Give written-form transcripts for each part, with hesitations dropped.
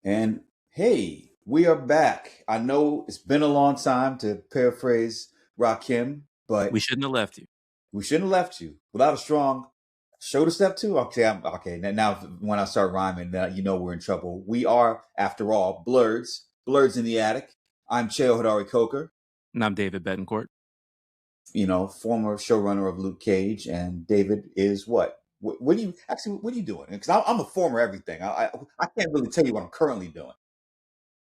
And hey, we are back. I know it's been a long time, to paraphrase Rakim, We but shouldn't have left you. we shouldn't have left you without a strong show to step to. Okay, okay. Now, when I start rhyming, now you know we're in trouble. We are, after all, Blerds in the Attic. I'm Cheo Hodari Coker, And I'm David Betancourt. former showrunner of Luke Cage, and David is what? What do you actually? What are you doing? Because I'm a former everything. I can't really tell you what I'm currently doing.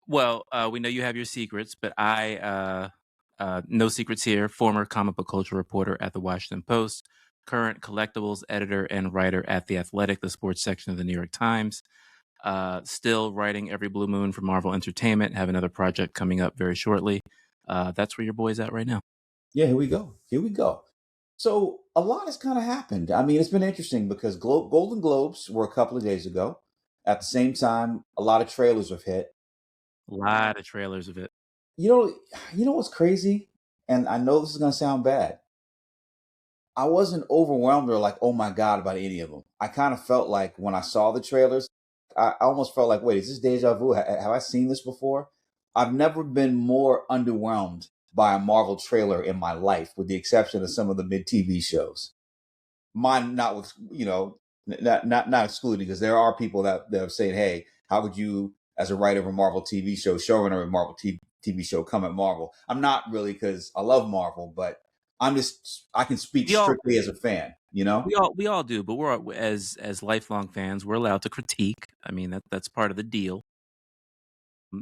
Well, we know you have your secrets, but no secrets here. Former comic book culture reporter at the Washington Post, current collectibles editor and writer at The Athletic, the sports section of the New York Times. Still writing every blue moon for Marvel Entertainment. Have another project coming up very shortly. That's where your boy's at right now. Yeah, here we go. Here we go. So a lot has kind of happened. I mean, it's been interesting because Golden Globes were a couple of days ago. At the same time, a lot of trailers have hit. A lot of trailers of it. You know, you know what's crazy? And I know this is going to sound bad. I wasn't overwhelmed or like, oh my God, about any of them. I kind of felt like when I saw the trailers, I almost felt like, wait, is this deja vu? Have I seen this before? I've never been more underwhelmed by a Marvel trailer in my life, with the exception of some of the mid TV shows. Mine not with not excluding, because there are people that have said, hey, how would you, as a writer of a Marvel TV show, showrunner of a Marvel TV show, come at Marvel? I'm not really, because I love Marvel, but I can speak We all strictly as a fan, you know? we all do, but we're as lifelong fans, we're allowed to critique. I mean that's part of the deal.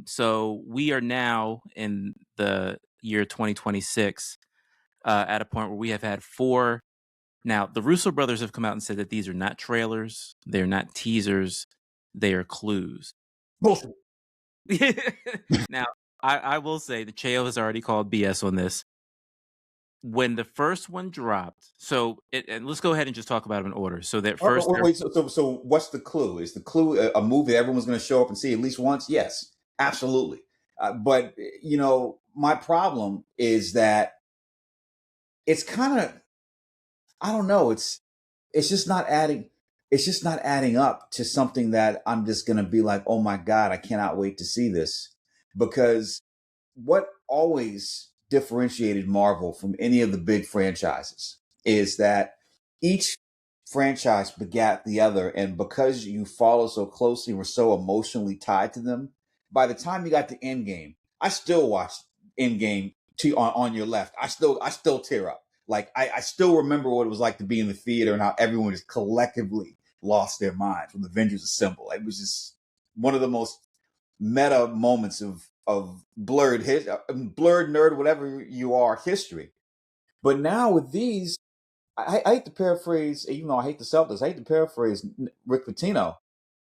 So we are now in the year 2026 at a point where we have had four. Now, the Russo brothers have come out and said that these are not trailers, they're not teasers, they are clues. Bullshit. Now, I will say the Cheo has already called BS on this. When the first one dropped, and let's go ahead and just talk about them in order. So that first, Wait, so what's the clue? Is the clue a movie that everyone's going to show up and see at least once? Yes, absolutely. But my problem is that it's kind of, I don't know. It's just not adding. It's just not adding up to something that I'm just gonna be like, oh my God, I cannot wait to see this. Because what always differentiated Marvel from any of the big franchises is that each franchise begat the other, and because you follow so closely and were so emotionally tied to them, by the time you got to Endgame, I still watch Endgame on your left. I still tear up. Like I still remember what it was like to be in the theater and how everyone just collectively lost their minds when the Avengers assembled. It was just one of the most meta moments of blurred nerd, whatever you are, history. But now with these, I hate to paraphrase, even though I hate the Celtics, I hate to paraphrase Rick Pitino,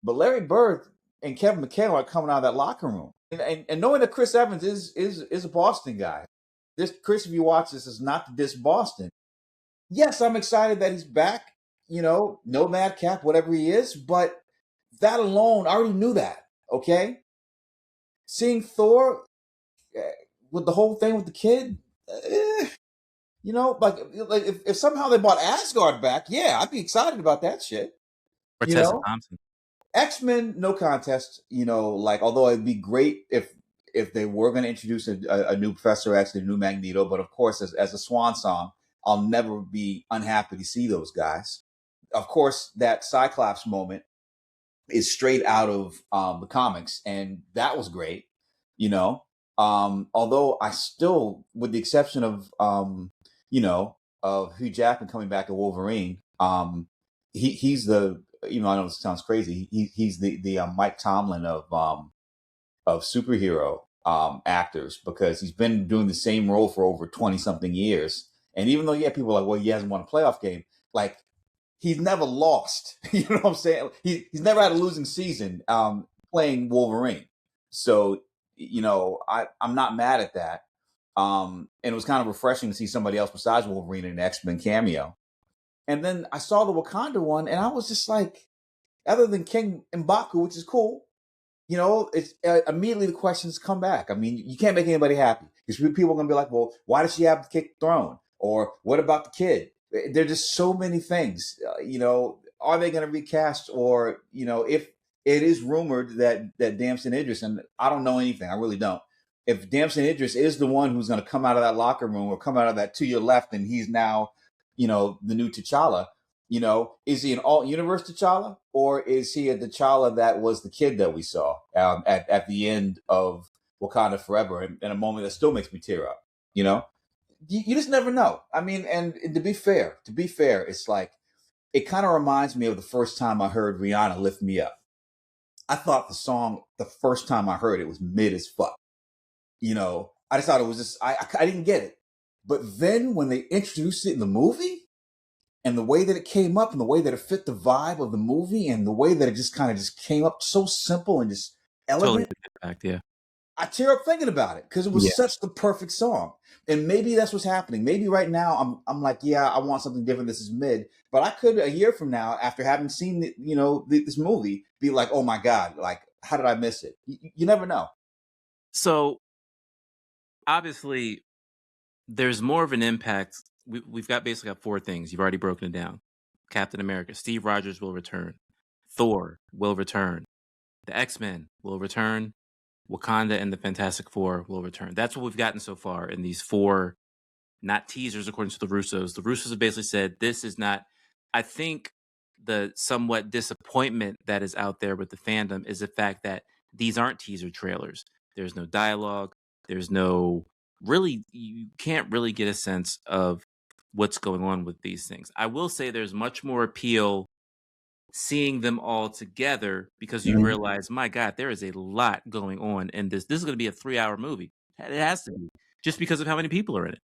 but Larry Bird and Kevin McHale are coming out of that locker room, and knowing that Chris Evans is a Boston guy. This Chris, if you watch this, is not to diss Boston. Yes, I'm excited that he's back. No madcap, whatever he is, but that alone, I already knew that. Okay, seeing Thor eh, with the whole thing with the kid, eh, like if somehow they brought Asgard back, yeah, I'd be excited about that shit. or You Tessa know, Thompson. X-Men, no contest. Like, although it'd be great if they were going to introduce a new Professor X, a new Magneto, but of course, as a swan song, I'll never be unhappy to see those guys. Of course, that Cyclops moment is straight out of the comics, and that was great. You know, although I still, with the exception of of Hugh Jackman coming back as Wolverine, he's the, I know this sounds crazy. He's the Mike Tomlin of superhero actors, because he's been doing the same role for over 20 something years. And even though, yeah, people are like, well, he hasn't won a playoff game, like, he's never lost. You know what I'm saying? He's never had a losing season playing Wolverine. So, I'm not mad at that. And it was kind of refreshing to see somebody else besides Wolverine in an X-Men cameo. And then I saw the Wakanda one, and I was just like, other than King M'Baku, which is cool, it's immediately the questions come back. I mean, you can't make anybody happy, because people are going to be like, well, why does she have the kick throne? Or what about the kid? There are just so many things. Are they going to recast? Or, if it is rumored that Damson Idris, and I don't know anything, I really don't. If Damson Idris is the one who's going to come out of that locker room or come out of that to your left, and he's now, the new T'Challa, is he an alt-universe T'Challa, or is he a T'Challa that was the kid that we saw at the end of Wakanda Forever, in a moment that still makes me tear up? You just never know. I mean, and to be fair, it's like, it kind of reminds me of the first time I heard Rihanna "Lift Me Up." I thought the song, the first time I heard it, was mid as fuck. I just thought it was just, I didn't get it. But then when they introduced it in the movie, and the way that it came up, and the way that it fit the vibe of the movie, and the way that it just kind of just came up so simple and just elegant. Yeah. I tear up thinking about it because it was such the perfect song. And maybe that's what's happening. Maybe right now I'm like, yeah, I want something different. This is mid. But I could, a year from now, after having seen this movie, be like, oh my God, like, how did I miss it? You never know. So obviously there's more of an impact. We've basically got four things. You've already broken it down. Captain America, Steve Rogers will return. Thor will return. The X-Men will return. Wakanda and the Fantastic Four will return. That's what we've gotten so far in these four, not teasers, according to the Russos. The Russos have basically said this is not. I think the somewhat disappointment that is out there with the fandom is the fact that these aren't teaser trailers. There's no dialogue. There's no really. You can't really get a sense of what's going on with these things. I will say there's much more appeal seeing them all together because you realize, my God, there is a lot going on in this. This is going to be a 3-hour movie. It has to be, just because of how many people are in it.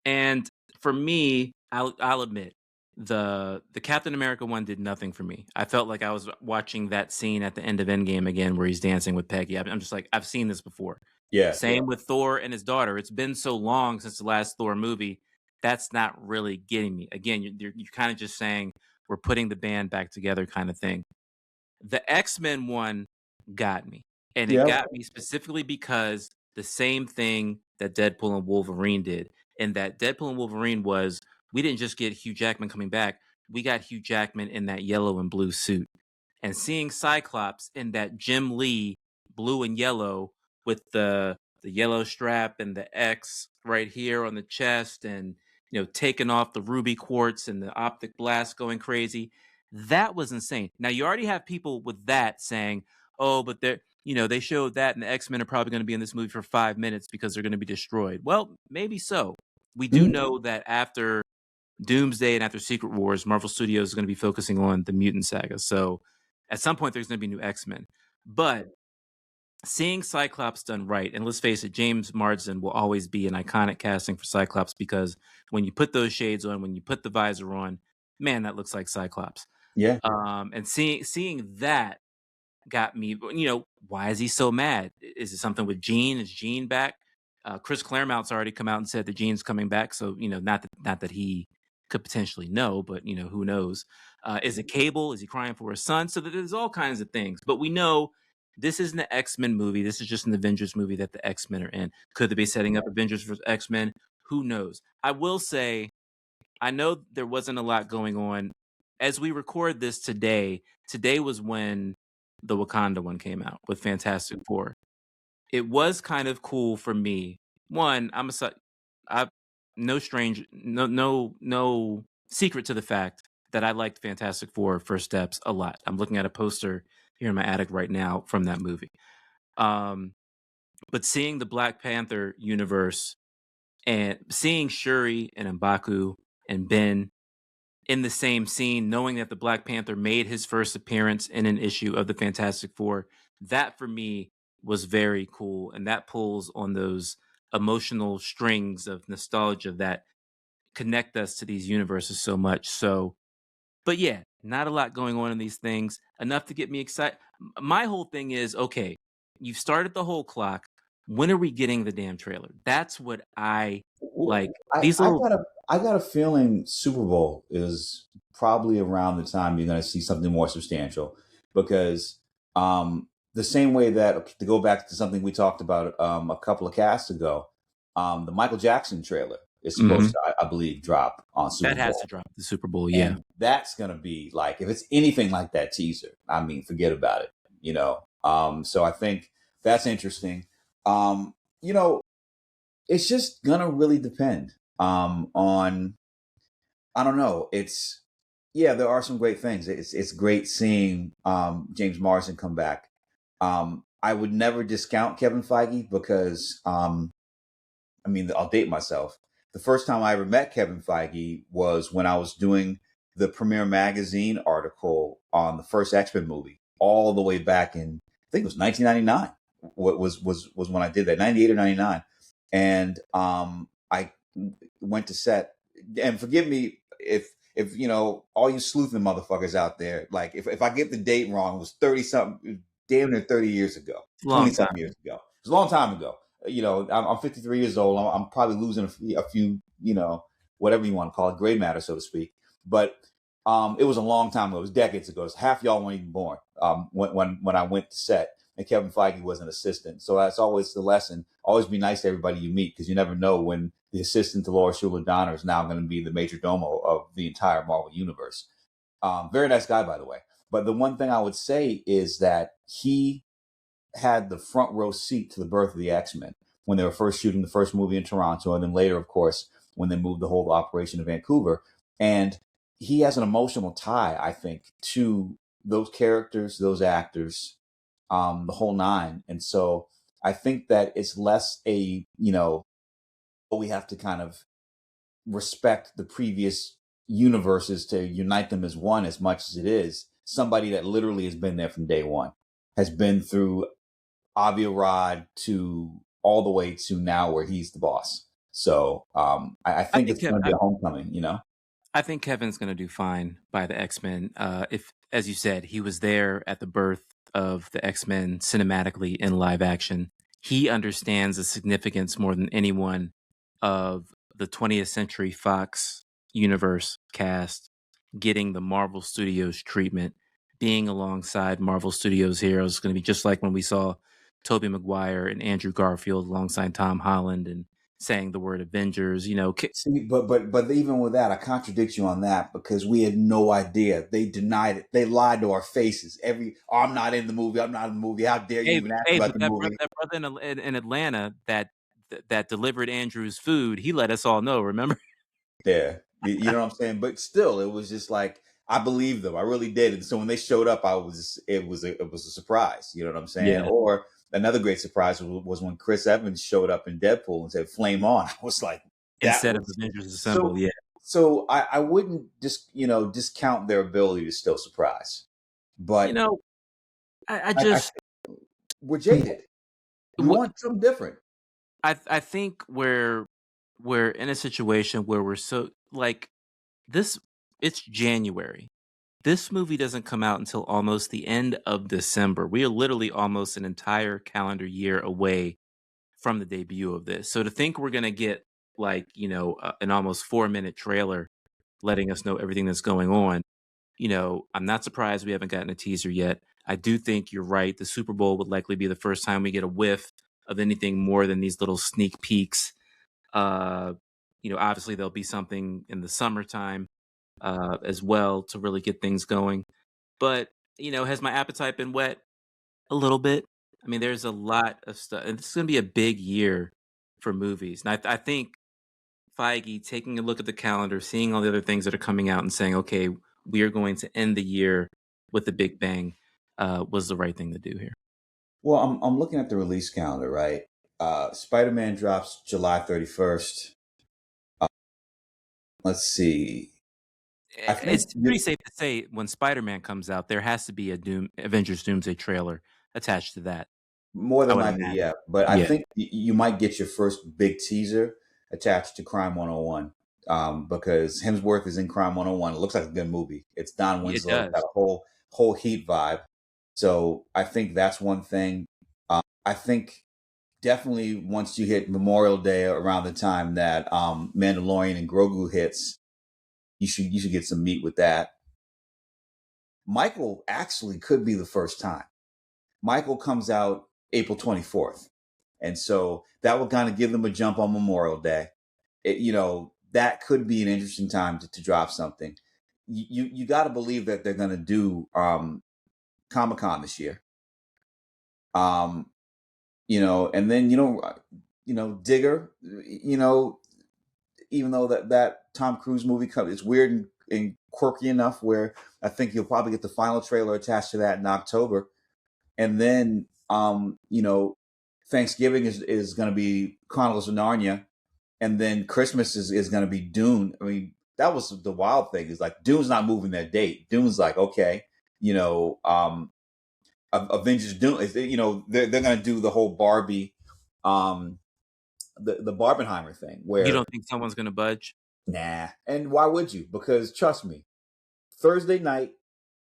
And for me, I'll admit, the Captain America one did nothing for me. I felt like I was watching that scene at the end of Endgame again where he's dancing with Peggy. I'm just like, I've seen this before. Yeah. Same with Thor and his daughter. It's been so long since the last Thor movie. That's not really getting me. Again, you're kind of just saying, we're putting the band back together kind of thing. The X-Men one got me. And it got me specifically because the same thing that Deadpool and Wolverine did. And that Deadpool and Wolverine was, we didn't just get Hugh Jackman coming back. We got Hugh Jackman in that yellow and blue suit. And seeing Cyclops in that Jim Lee blue and yellow with the yellow strap and the X right here on the chest, and taking off the ruby quartz and the optic blast going crazy. That was insane. Now you already have people with that saying, oh, but they showed that and the X-Men are probably going to be in this movie for 5 minutes because they're going to be destroyed. Well, maybe so. We do know that after Doomsday and after Secret Wars, Marvel Studios is going to be focusing on the mutant saga. So at some point there's going to be new X-Men. But seeing Cyclops done right, and let's face it, James Marsden will always be an iconic casting for Cyclops because when you put those shades on, when you put the visor on, man, that looks like Cyclops. Yeah. And seeing that got me, why is he so mad? Is it something with Jean? Is Jean back? Chris Claremont's already come out and said that Jean's coming back. So, not that he could potentially know, but, who knows? Is it Cable? Is he crying for his son? So there's all kinds of things. But we know this isn't an X-Men movie. This is just an Avengers movie that the X-Men are in. Could they be setting up Avengers vs. X-Men? Who knows? I will say, I know there wasn't a lot going on. As we record this today was when the Wakanda one came out with Fantastic Four. It was kind of cool for me. One, I'm no secret to the fact that I liked Fantastic Four First Steps a lot. I'm looking at a poster here in my attic right now from that movie. But seeing the Black Panther universe and seeing Shuri and M'Baku and Ben in the same scene, knowing that the Black Panther made his first appearance in an issue of the Fantastic Four, that for me was very cool. And that pulls on those emotional strings of nostalgia that connect us to these universes so much. So, but yeah, not a lot going on in these things, enough to get me excited. My whole thing is, okay, you've started the whole clock. When are we getting the damn trailer? That's what I like. I got a feeling Super Bowl is probably around the time you're going to see something more substantial, because the same way that, to go back to something we talked about a couple of casts ago, the Michael Jackson trailer is Hmm. supposed to, I believe, drop on Super That has Bowl. to drop the Super Bowl. Yeah. And that's going to be like, if it's anything like that teaser, I mean, forget about it, you know? So I think that's interesting. Um, you know, it's just going to really depend on, I don't know. Yeah, there are some great things. It's great seeing James Marsden come back. I would never discount Kevin Feige because I mean, I'll date myself. The first time I ever met Kevin Feige was when I was doing the Premiere Magazine article on the first X-Men movie, all the way back in, I think it was 1999. What was when I did that, 98 or 99, and I went to set. And forgive me if you know all you sleuthing motherfuckers out there, like if I get the date wrong, it was 30 something, damn near 30 years ago, Long 20 time. something years ago. It was a long time ago. You know, I'm 53 years old. I'm probably losing a few, you know, whatever you want to call it, gray matter, so to speak. But it was a long time ago. It was decades ago. Half y'all weren't even born when I went to set, and Kevin Feige was an assistant. So that's always the lesson. Always be nice to everybody you meet, because you never know when the assistant to Laura Schuler Donner is now going to be the major domo of the entire Marvel universe. Very nice guy, by the way. But the one thing I would say is that he had the front row seat to the birth of the X-Men when they were first shooting the first movie in Toronto, and then later, of course, when they moved the whole operation to Vancouver. And he has an emotional tie, I think, to those characters, those actors, the whole nine. And so I think that it's less a, you know, we have to kind of respect the previous universes to unite them as one, as much as it is somebody that literally has been there from day one, has been through Avi Arad to all the way to now where he's the boss. So I I think think it's going to be a homecoming, you know? I think Kevin's going to do fine by the X-Men. If, as you said, he was there at the birth of the X-Men cinematically in live action, he understands the significance more than anyone of the 20th Century Fox universe cast getting the Marvel Studios treatment, being alongside Marvel Studios heroes. It's going to be just like when we saw Tobey Maguire and Andrew Garfield alongside Tom Holland and saying the word Avengers. You know, See, but even with that, I contradict you on that, because we had no idea. They denied it. They lied to our faces. Oh, I'm not in the movie. I'm not in the movie. How dare you even ask about But the movie? that brother in Atlanta that delivered Andrew's food, he let us all know. Remember? Yeah, you know what I'm saying. But still, it was just like, I believed them. I really did. And so when they showed up, it was a surprise. You know what I'm saying? Yeah. Or another great surprise was when Chris Evans showed up in Deadpool and said "Flame on." I was like, that Instead of was Avengers Assemble, so. yeah. So I wouldn't just discount their ability to still surprise, You but know, I I just we're jaded. We what want something different. I think we're in a situation where we're so like this. It's January. This movie doesn't come out until almost the end of December. We are literally almost an entire calendar year away from the debut of this. So to think we're gonna get like an almost 4 minute trailer letting us know everything that's going on, I'm not surprised we haven't gotten a teaser yet. I do think you're right. The Super Bowl would likely be the first time we get a whiff of anything more than these little sneak peeks. Uh, obviously there'll be something in the summertime as well to really get things going. But has my appetite been whet a little bit? I mean, there's a lot of stuff, and it's going to be a big year for movies. And I think Feige taking a look at the calendar, seeing all the other things that are coming out, and saying, "Okay, we are going to end the year with the big bang," was the right thing to do here. Well, I'm looking at the release calendar, right? Spider-Man drops July 31st. Let's see. I think It's pretty safe to say when Spider-Man comes out, there has to be a Avengers Doomsday trailer attached to that. more I than would likely, imagine. yeah. But I Yeah, think you might get your first big teaser attached to Crime 101, because Hemsworth is in Crime 101. It looks like a good movie. It's Don it Winslow. It's got does. a whole Heat vibe. So I think that's one thing. I think definitely once you hit Memorial Day, around the time that Mandalorian and Grogu hits, you should get some meat with that. Michael actually could be the first time. Michael comes out April 24th. And so that will kind of give them a jump on Memorial Day. that could be an interesting time to drop something. You got to believe that they're going to do Comic-Con this year. And then Digger, even though that Tom Cruise movie it's weird and quirky enough where I think you'll probably get the final trailer attached to that in October. And then Thanksgiving is going to be Chronicles of Narnia, and then Christmas is going to be Dune. I mean, that was the wild thing, is like Dune's not moving their date. Dune's like, okay, Avengers Dune, they're going to do the whole Barbie, the Barbenheimer thing, where you don't think someone's going to budge? Nah. And why would you? Because trust me, Thursday night,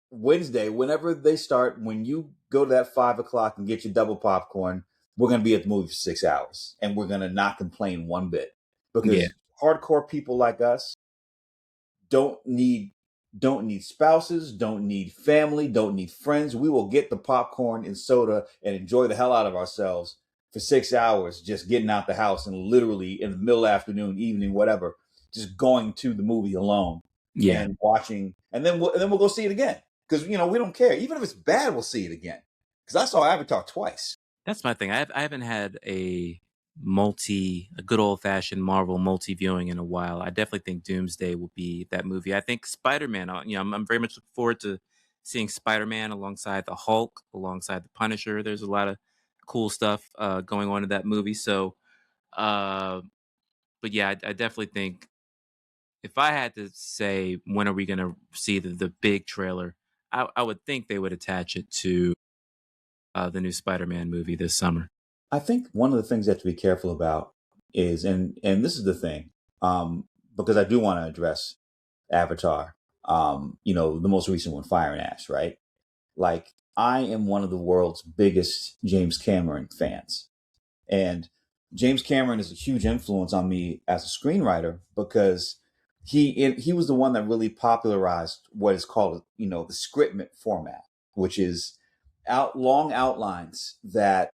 Wednesday, whenever they start, when you go to that 5 o'clock and get your double popcorn, we're going to be at the movie for 6 hours, and we're going to not complain one bit, because hardcore people like us don't need spouses, don't need family, don't need friends. We will get the popcorn and soda and enjoy the hell out of ourselves for 6 hours, just getting out the house and literally in the middle of the afternoon, evening, whatever, just going to the movie alone and watching, and then we'll go see it again. Because, we don't care. Even if it's bad, we'll see it again. Because I saw Avatar twice. That's my thing. I haven't had a good old-fashioned Marvel multi-viewing in a while. I definitely think Doomsday will be that movie. I think Spider-Man, I'm very much looking forward to seeing Spider-Man alongside the Hulk, alongside the Punisher. There's a lot of cool stuff going on in that movie. So, but yeah, I definitely think, if I had to say when are we going to see the big trailer, I would think they would attach it to the new Spider-Man movie this summer. I think one of the things you have to be careful about is, and this is the thing, because I do want to address Avatar, the most recent one, Fire and Ash, right? Like, I am one of the world's biggest James Cameron fans. And James Cameron is a huge influence on me as a screenwriter, because he was the one that really popularized what is called, the scriptment format, which is long outlines that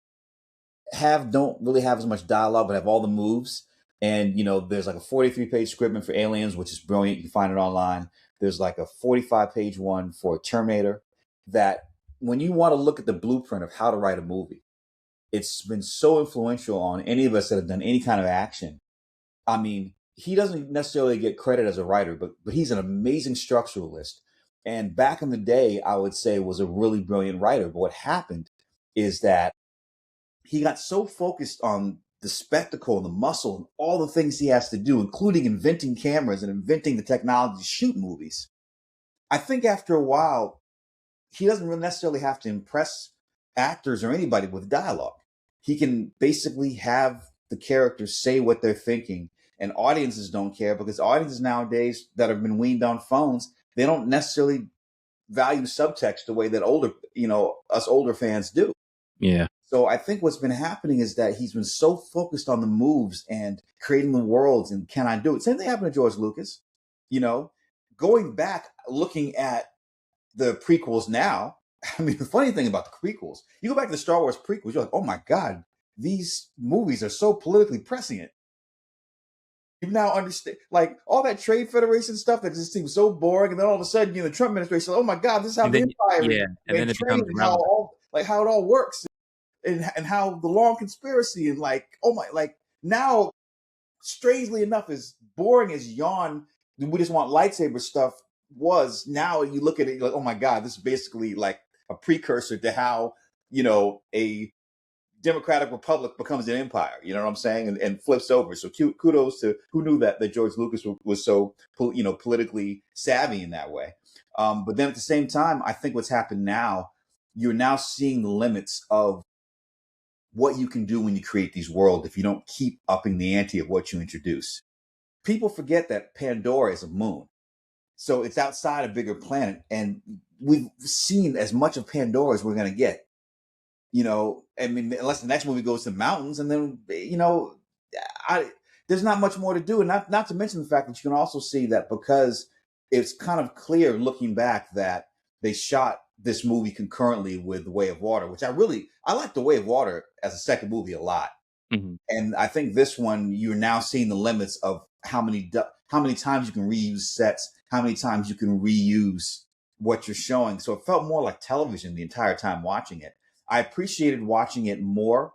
don't really have as much dialogue, but have all the moves. And, there's like a 43-page scriptment for Aliens, which is brilliant. You can find it online. There's like a 45-page one for Terminator, that when you want to look at the blueprint of how to write a movie, it's been so influential on any of us that have done any kind of action. I mean, he doesn't necessarily get credit as a writer, but he's an amazing structuralist. And back in the day, I would say was a really brilliant writer. But what happened is that he got so focused on the spectacle and the muscle and all the things he has to do, including inventing cameras and inventing the technology to shoot movies. I think after a while, he doesn't really necessarily have to impress actors or anybody with dialogue. He can basically have the characters say what they're thinking, and audiences don't care, because audiences nowadays that have been weaned on phones, they don't necessarily value subtext the way that us older fans do. Yeah. So I think what's been happening is that he's been so focused on the moves and creating the worlds and can I do it? Same thing happened to George Lucas. Going back, looking at the prequels now, I mean, the funny thing about the prequels, you go back to the Star Wars prequels, you're like, oh my God, these movies are so politically prescient. You now understand, like, all that Trade Federation stuff that just seems so boring, and then all of a sudden, the Trump administration, oh my God, this is how the empire and then it becomes how it all works, and how the long conspiracy, and now, strangely enough, as boring as yawn, we just want lightsaber stuff was, now you look at it, you're like, oh my God, this is basically like a precursor to how, a democratic republic becomes an empire, you know what I'm saying? And flips over. So kudos to who knew that George Lucas was so, politically savvy in that way. But then at the same time, I think what's happened now, you're now seeing the limits of what you can do when you create these worlds if you don't keep upping the ante of what you introduce. People forget that Pandora is a moon. So it's outside a bigger planet, and we've seen as much of Pandora as we're going to get. I mean, unless the next movie goes to the mountains, and then, there's not much more to do. And not to mention the fact that you can also see that, because it's kind of clear looking back that they shot this movie concurrently with The Way of Water, which I like The Way of Water as a second movie a lot. Mhm. And I think this one, you're now seeing the limits of how many times you can reuse sets, how many times you can reuse what you're showing. So it felt more like television the entire time watching it. I appreciated watching it more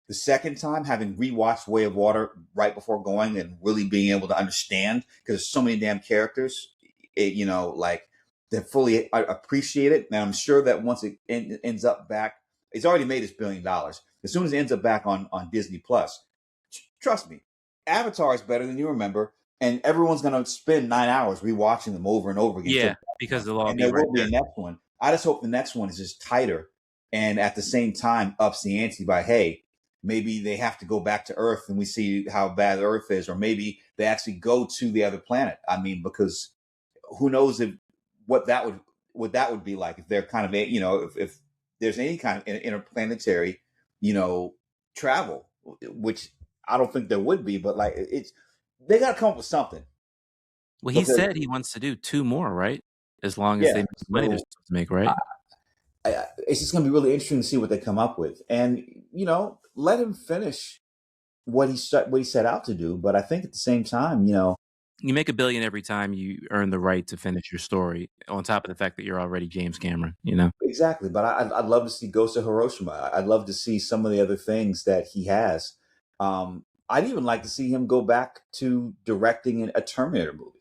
the second time, having rewatched Way of Water right before going and really being able to understand because there's so many damn characters. Like that fully I appreciate it. And I'm sure that once it ends up back, it's already made its $1 billion. As soon as it ends up back on Disney Plus, trust me, Avatar is better than you remember, and everyone's going to spend 9 hours rewatching them over and over again for the Yeah, next because one. they'll all And be there right will be there. a next one. I just hope the next one is just tighter and at the same time ups the ante by, hey, maybe they have to go back to Earth and we see how bad Earth is, or maybe they actually go to the other planet. I mean, because who knows if what that would be like if they're kind of if there's any kind of interplanetary travel, which I don't think there would be, but like it's they got to come up with something Well, he because said he wants to do 2 more, right? As long as they yeah. make the money they're So supposed to make, right? it's just going to be really interesting to see what they come up with, and let him finish what he set out to do. But I think at the same time, You make $1 billion every time you earn the right to finish your story, on top of the fact that you're already James Cameron, you know? exactly. But I'd love to see Ghost of Hiroshima. I'd love to see some of the other things that he has. I'd even like to see him go back to directing a Terminator movie.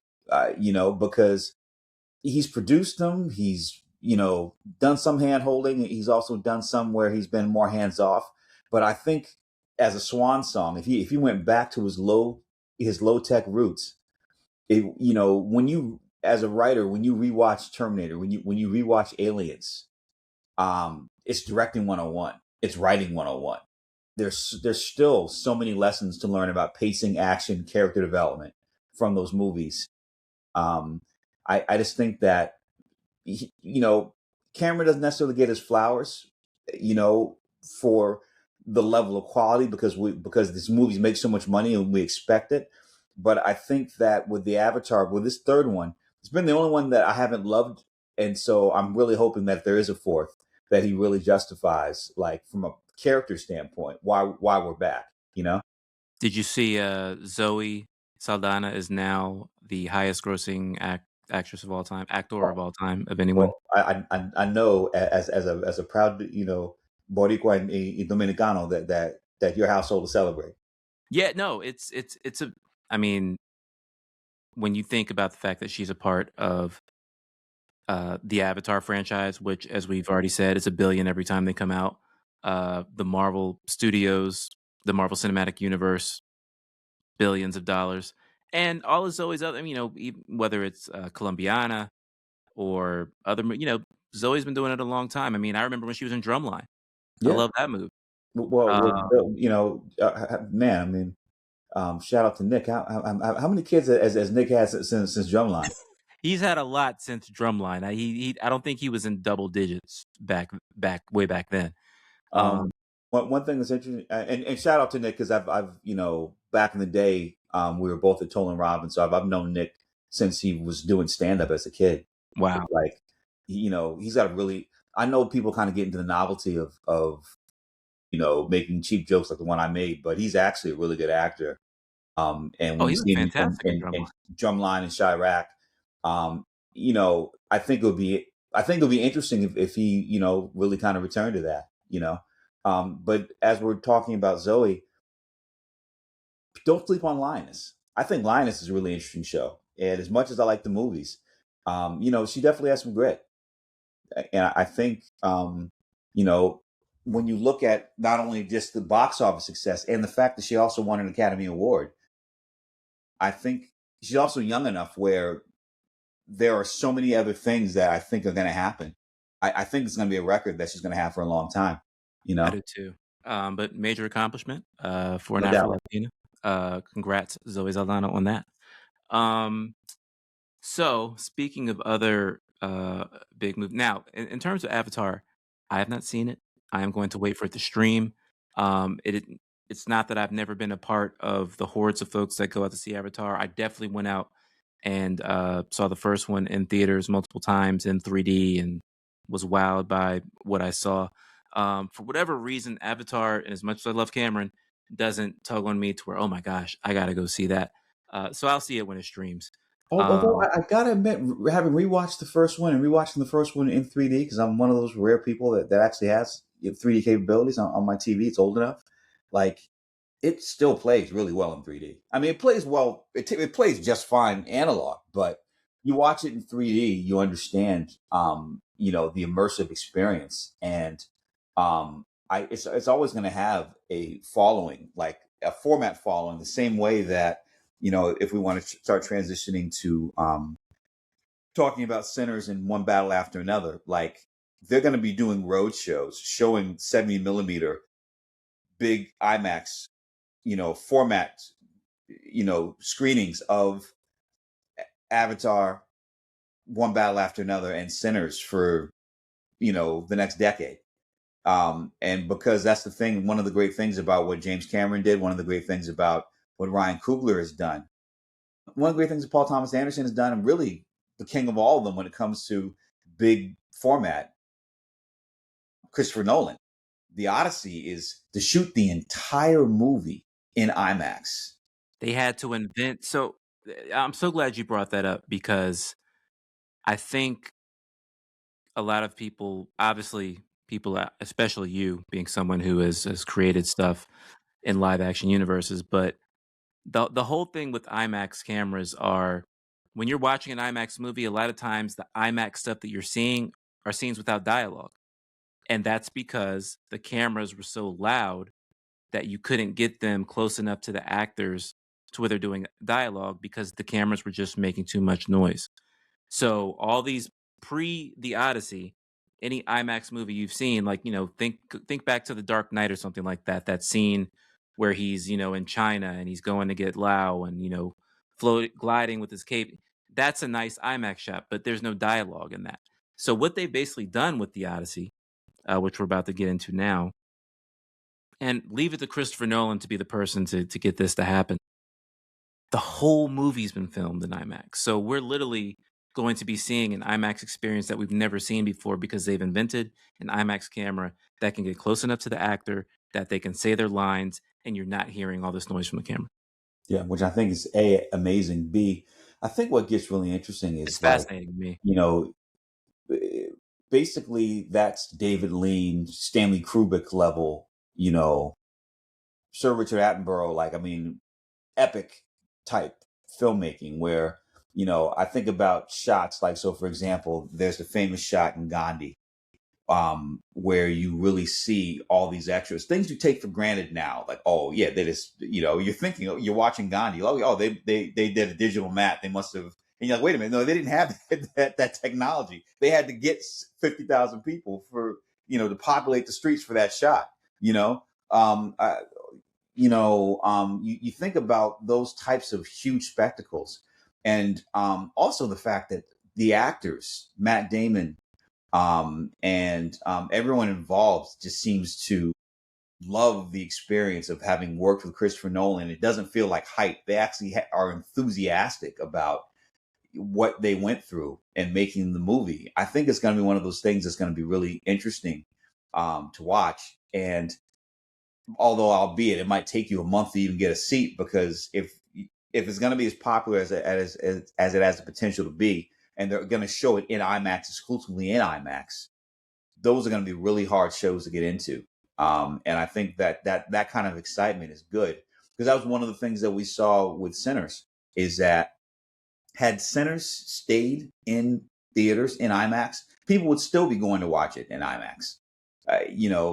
Because he's produced them. He's done some hand holding. He's also done some where he's been more hands off. But I think as a swan song, if he went back to his low tech roots, when you as a writer, when you rewatch Terminator, when you rewatch Aliens, it's directing 101. It's writing 101. There's still so many lessons to learn about pacing, action, character development from those movies. Um, I just think that Cameron doesn't necessarily get his flowers, you know, for the level of quality because these movies make so much money and we expect it. But I think that with the Avatar, with this third one, it's been the only one that I haven't loved, and so I'm really hoping that if there is a fourth, that he really justifies, like from a character standpoint, why we're back. You know? Did you see, Zoe Saldana is now the highest grossing actress of all time, actor of all time, of anyone? Well, I know as a proud Boricua and Dominicano that your household will celebrate. Yeah, no, it's a I mean, when you think about the fact that she's a part of, the Avatar franchise, which, as we've already said, is $1 billion every time they come out, the Marvel Studios, the Marvel Cinematic Universe, billions of dollars, and all of Zoe's other, whether it's, Colombiana or other, Zoe's been doing it a long time. I mean, I remember when she was in Drumline. I Yeah. love that movie. Well, Uh, man. I mean, shout out to Nick. How many kids as Nick has since Drumline? he's had a lot since Drumline. I don't think he was in double digits way back then. Um, one thing that's interesting, and shout out to Nick because I've back in the day, we were both at Tolan Robbins, so I've known Nick since he was doing stand up as a kid. Wow. Like, he's got a really. I know people kind of get into the novelty of making cheap jokes like the one I made, but he's actually a really good actor. And Oh, when you he was see him fantastic in in Drumline. Drumline and Chirac, I think it'll be interesting if he, really kind of returned to that. But as we're talking about Zoe, don't sleep on Linus. I think Linus is a really interesting show. And as much as I like the movies, she definitely has some grit. And I think, you know, when you look at not only just the box office success and the fact that she also won an Academy Award, I think she's also young enough where there are so many other things that I think are going to happen. I think it's going to be a record that she's going to have for a long time. You I know, do too. But major accomplishment, for an no Afro doubt. Latina. Congrats, Zoe Saldana, on that. Um, So, speaking of other, big move now, in terms of Avatar, I have not seen it. I am going to wait for it to stream. It's not that I've never been a part of the hordes of folks that go out to see Avatar. I definitely went out and, saw the first one in theaters multiple times in 3D and was wowed by what I saw. For whatever reason, Avatar, and as much as I love Cameron, doesn't tug on me to where, oh my gosh, I gotta go see that. So I'll see it when it streams. Although I gotta admit, having rewatched the first one and rewatching the first one in 3D, because I'm one of those rare people that actually has 3D capabilities on my TV. It's old enough. Like, it still plays really well in 3D. I mean, it plays well. It plays just fine analog, but you watch it in 3D, you understand, the immersive experience, and it's always going to have a following, like a format following, the same way that if we want to start transitioning to talking about centers in one battle after another, like they're going to be doing road shows showing 70 millimeter big IMAX format, screenings of Avatar, one battle after another, and Sinners for the next decade. And because that's the thing, one of the great things about what James Cameron did, one of the great things about what Ryan Coogler has done, one of the great things that Paul Thomas Anderson has done, and really the king of all of them when it comes to big format, Christopher Nolan. The Odyssey is to shoot the entire movie in IMAX. They had to invent. So I'm so glad you brought that up, because I think a lot of people, obviously, especially you, being someone who has created stuff in live action universes, but the whole thing with IMAX cameras are, when you're watching an IMAX movie, a lot of times the IMAX stuff that you're seeing are scenes without dialogue. And that's because the cameras were so loud that you couldn't get them close enough to the actors to where they're doing dialogue, because the cameras were just making too much noise. So all these pre the Odyssey, any IMAX movie you've seen, like, think back to The Dark Knight or something like that. That scene where he's, in China and he's going to get Lao and, gliding with his cape. That's a nice IMAX shot, but there's no dialogue in that. So what they've basically done with the Odyssey, which we're about to get into now, and leave it to Christopher Nolan to be the person to get this to happen. The whole movie's been filmed in IMAX. So we're literally going to be seeing an IMAX experience that we've never seen before, because they've invented an IMAX camera that can get close enough to the actor that they can say their lines and you're not hearing all this noise from the camera. Yeah, which I think is A, amazing. B, I think what gets really interesting It's is, like, fascinating to me. basically that's David Lean, Stanley Kubrick level, Sir Richard Attenborough, like, I mean, epic type filmmaking where, I think about shots like, so for example, there's the famous shot in Gandhi, where you really see all these extras, things you take for granted now. Like, oh yeah, that is, you're thinking, you're watching Gandhi. Oh, they did a digital mat. They must have, and you're like, wait a minute, no, they didn't have that technology. They had to get 50,000 people for, to populate the streets for that shot. Um, I, you think about those types of huge spectacles, and also the fact that the actors, Matt Damon, and everyone involved just seems to love the experience of having worked with Christopher Nolan. It doesn't feel like hype. They actually are enthusiastic about what they went through in making the movie. I think it's going to be one of those things that's going to be really interesting to watch. And although, albeit, it might take you a month to even get a seat, because if it's going to be as popular as it has the potential to be, and they're going to show it in IMAX, exclusively in IMAX, those are going to be really hard shows to get into. And I think that kind of excitement is good, because that was one of the things that we saw with Sinners, is that had Sinners stayed in theaters in IMAX, people would still be going to watch it in IMAX.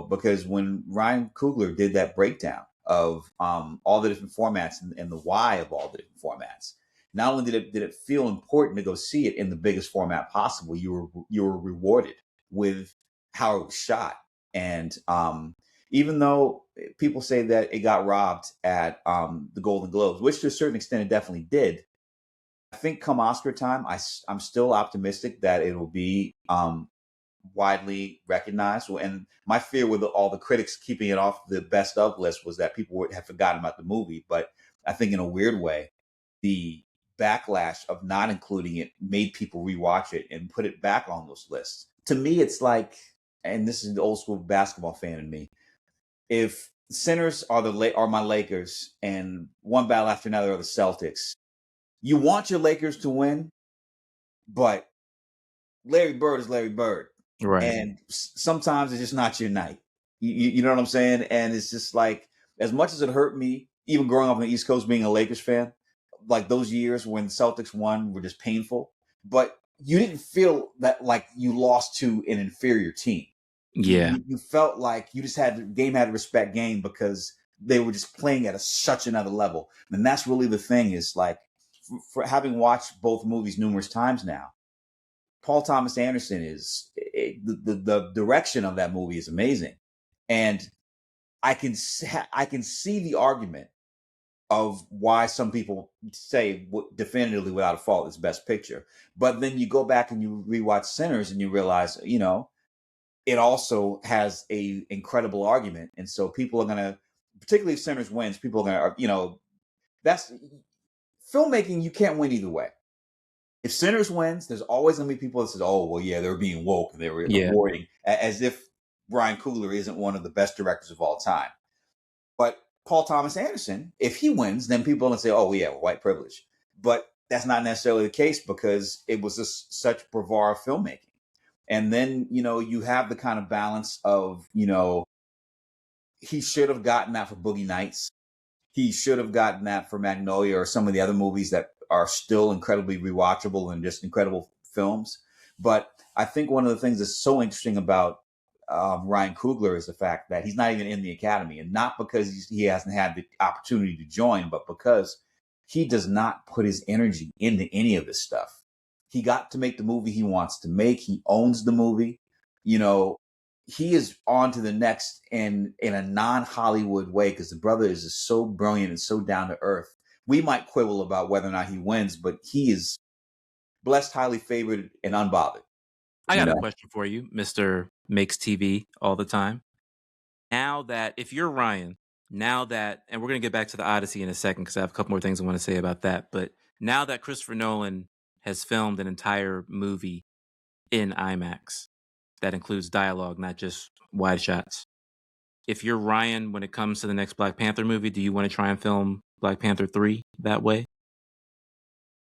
Because when Ryan Coogler did that breakdown of all the different formats, and the why of all the different formats, not only did it feel important to go see it in the biggest format possible, you were rewarded with how it was shot. And even though people say that it got robbed at the Golden Globes, which to a certain extent it definitely did, I think come Oscar time, I'm still optimistic that it will be widely recognized. And my fear with all the critics keeping it off the best of list was that people would have forgotten about the movie. But I think in a weird way, the backlash of not including it made people rewatch it and put it back on those lists. To me, it's like, and this is the old school basketball fan in me, if Sinners are my Lakers, and one battle after another are the Celtics. You want your Lakers to win, but Larry Bird is Larry Bird, Right. and sometimes it's just not your night. You know what I'm saying? And it's just like, as much as it hurt me, even growing up on the East Coast, being a Lakers fan, like those years when the Celtics won were just painful. But you didn't feel that like you lost to an inferior team. Yeah. You felt like you just had game had to respect game because they were just playing at such another level. And that's really the thing is like, for having watched both movies numerous times now, Paul Thomas Anderson is the direction of that movie is amazing, and I can see the argument of why some people say definitively without a fault it's best picture. But then you go back and you rewatch Sinners and you realize, it also has a incredible argument, and so people are gonna, particularly if Sinners wins, people are gonna, that's filmmaking. You can't win either way. If Sinners wins, there's always going to be people that says, "Oh, well, yeah, they're being woke and they were awarding," as if Ryan Coogler isn't one of the best directors of all time. But Paul Thomas Anderson, if he wins, then people are going to say, "Oh, yeah, white privilege." But that's not necessarily the case because it was just such bravura filmmaking. And then you have the kind of balance of he should have gotten that for Boogie Nights. He should have gotten that for Magnolia or some of the other movies that are still incredibly rewatchable and just incredible films. But I think one of the things that's so interesting about Ryan Coogler is the fact that he's not even in the Academy, and not because he hasn't had the opportunity to join, but because he does not put his energy into any of this stuff. He got to make the movie he wants to make. He owns the movie. He is on to the next in a non-Hollywood way because the brother is just so brilliant and so down to earth. We might quibble about whether or not he wins, but he is blessed, highly favored, and unbothered. I got a question for you, Mr. Makes TV all the time. Now that, if you're Ryan, and we're going to get back to the Odyssey in a second because I have a couple more things I want to say about that. But now that Christopher Nolan has filmed an entire movie in IMAX that includes dialogue, not just wide shots. If you're Ryan, when it comes to the next Black Panther movie, do you want to try and film Black Panther 3 that way?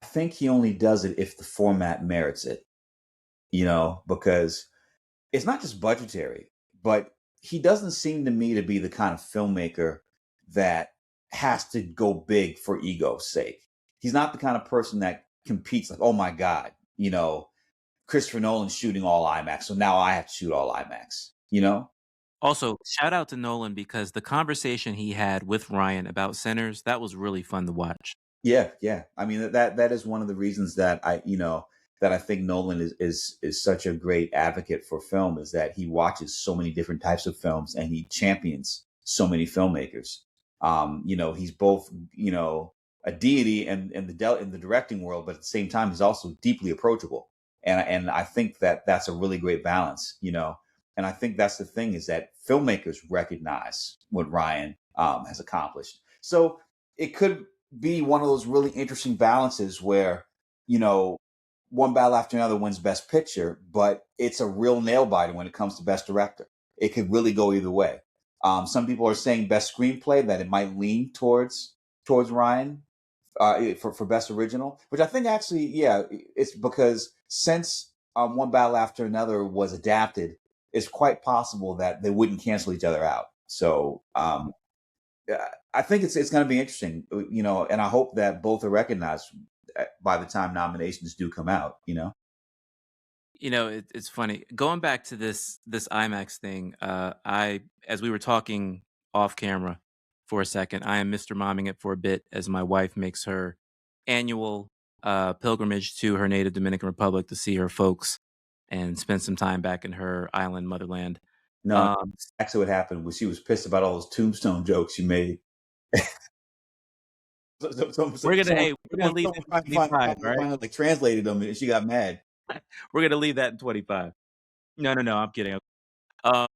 I think he only does it if the format merits it, because it's not just budgetary, but he doesn't seem to me to be the kind of filmmaker that has to go big for ego's sake. He's not the kind of person that competes like, oh my God, Christopher Nolan's shooting all IMAX, so now I have to shoot all IMAX, Also, shout out to Nolan because the conversation he had with Ryan about Sinners, that was really fun to watch. Yeah. I mean that is one of the reasons that I think Nolan is such a great advocate for film, is that he watches so many different types of films and he champions so many filmmakers. He's both a deity in the directing world, but at the same time he's also deeply approachable, and I think that that's a really great balance. And I think that's the thing, is that filmmakers recognize what Ryan has accomplished. So it could be one of those really interesting balances where, one battle after another wins Best Picture, but it's a real nail biter when it comes to Best Director. It could really go either way. Some people are saying Best Screenplay, that it might lean towards Ryan for Best Original, which I think actually, yeah, it's because since One Battle After Another was adapted, it's quite possible that they wouldn't cancel each other out. So I think it's going to be interesting, and I hope that both are recognized by the time nominations do come out. It's funny going back to this IMAX thing. As we were talking off camera for a second, I am Mr. Momming it for a bit as my wife makes her annual pilgrimage to her native Dominican Republic to see her folks and spend some time back in her island motherland. No, actually, what happened was she was pissed about all those Tombstone jokes you made. We're gonna leave it at 25, right? Like translated them, and she got mad. We're gonna leave that in 25. No, I'm kidding. So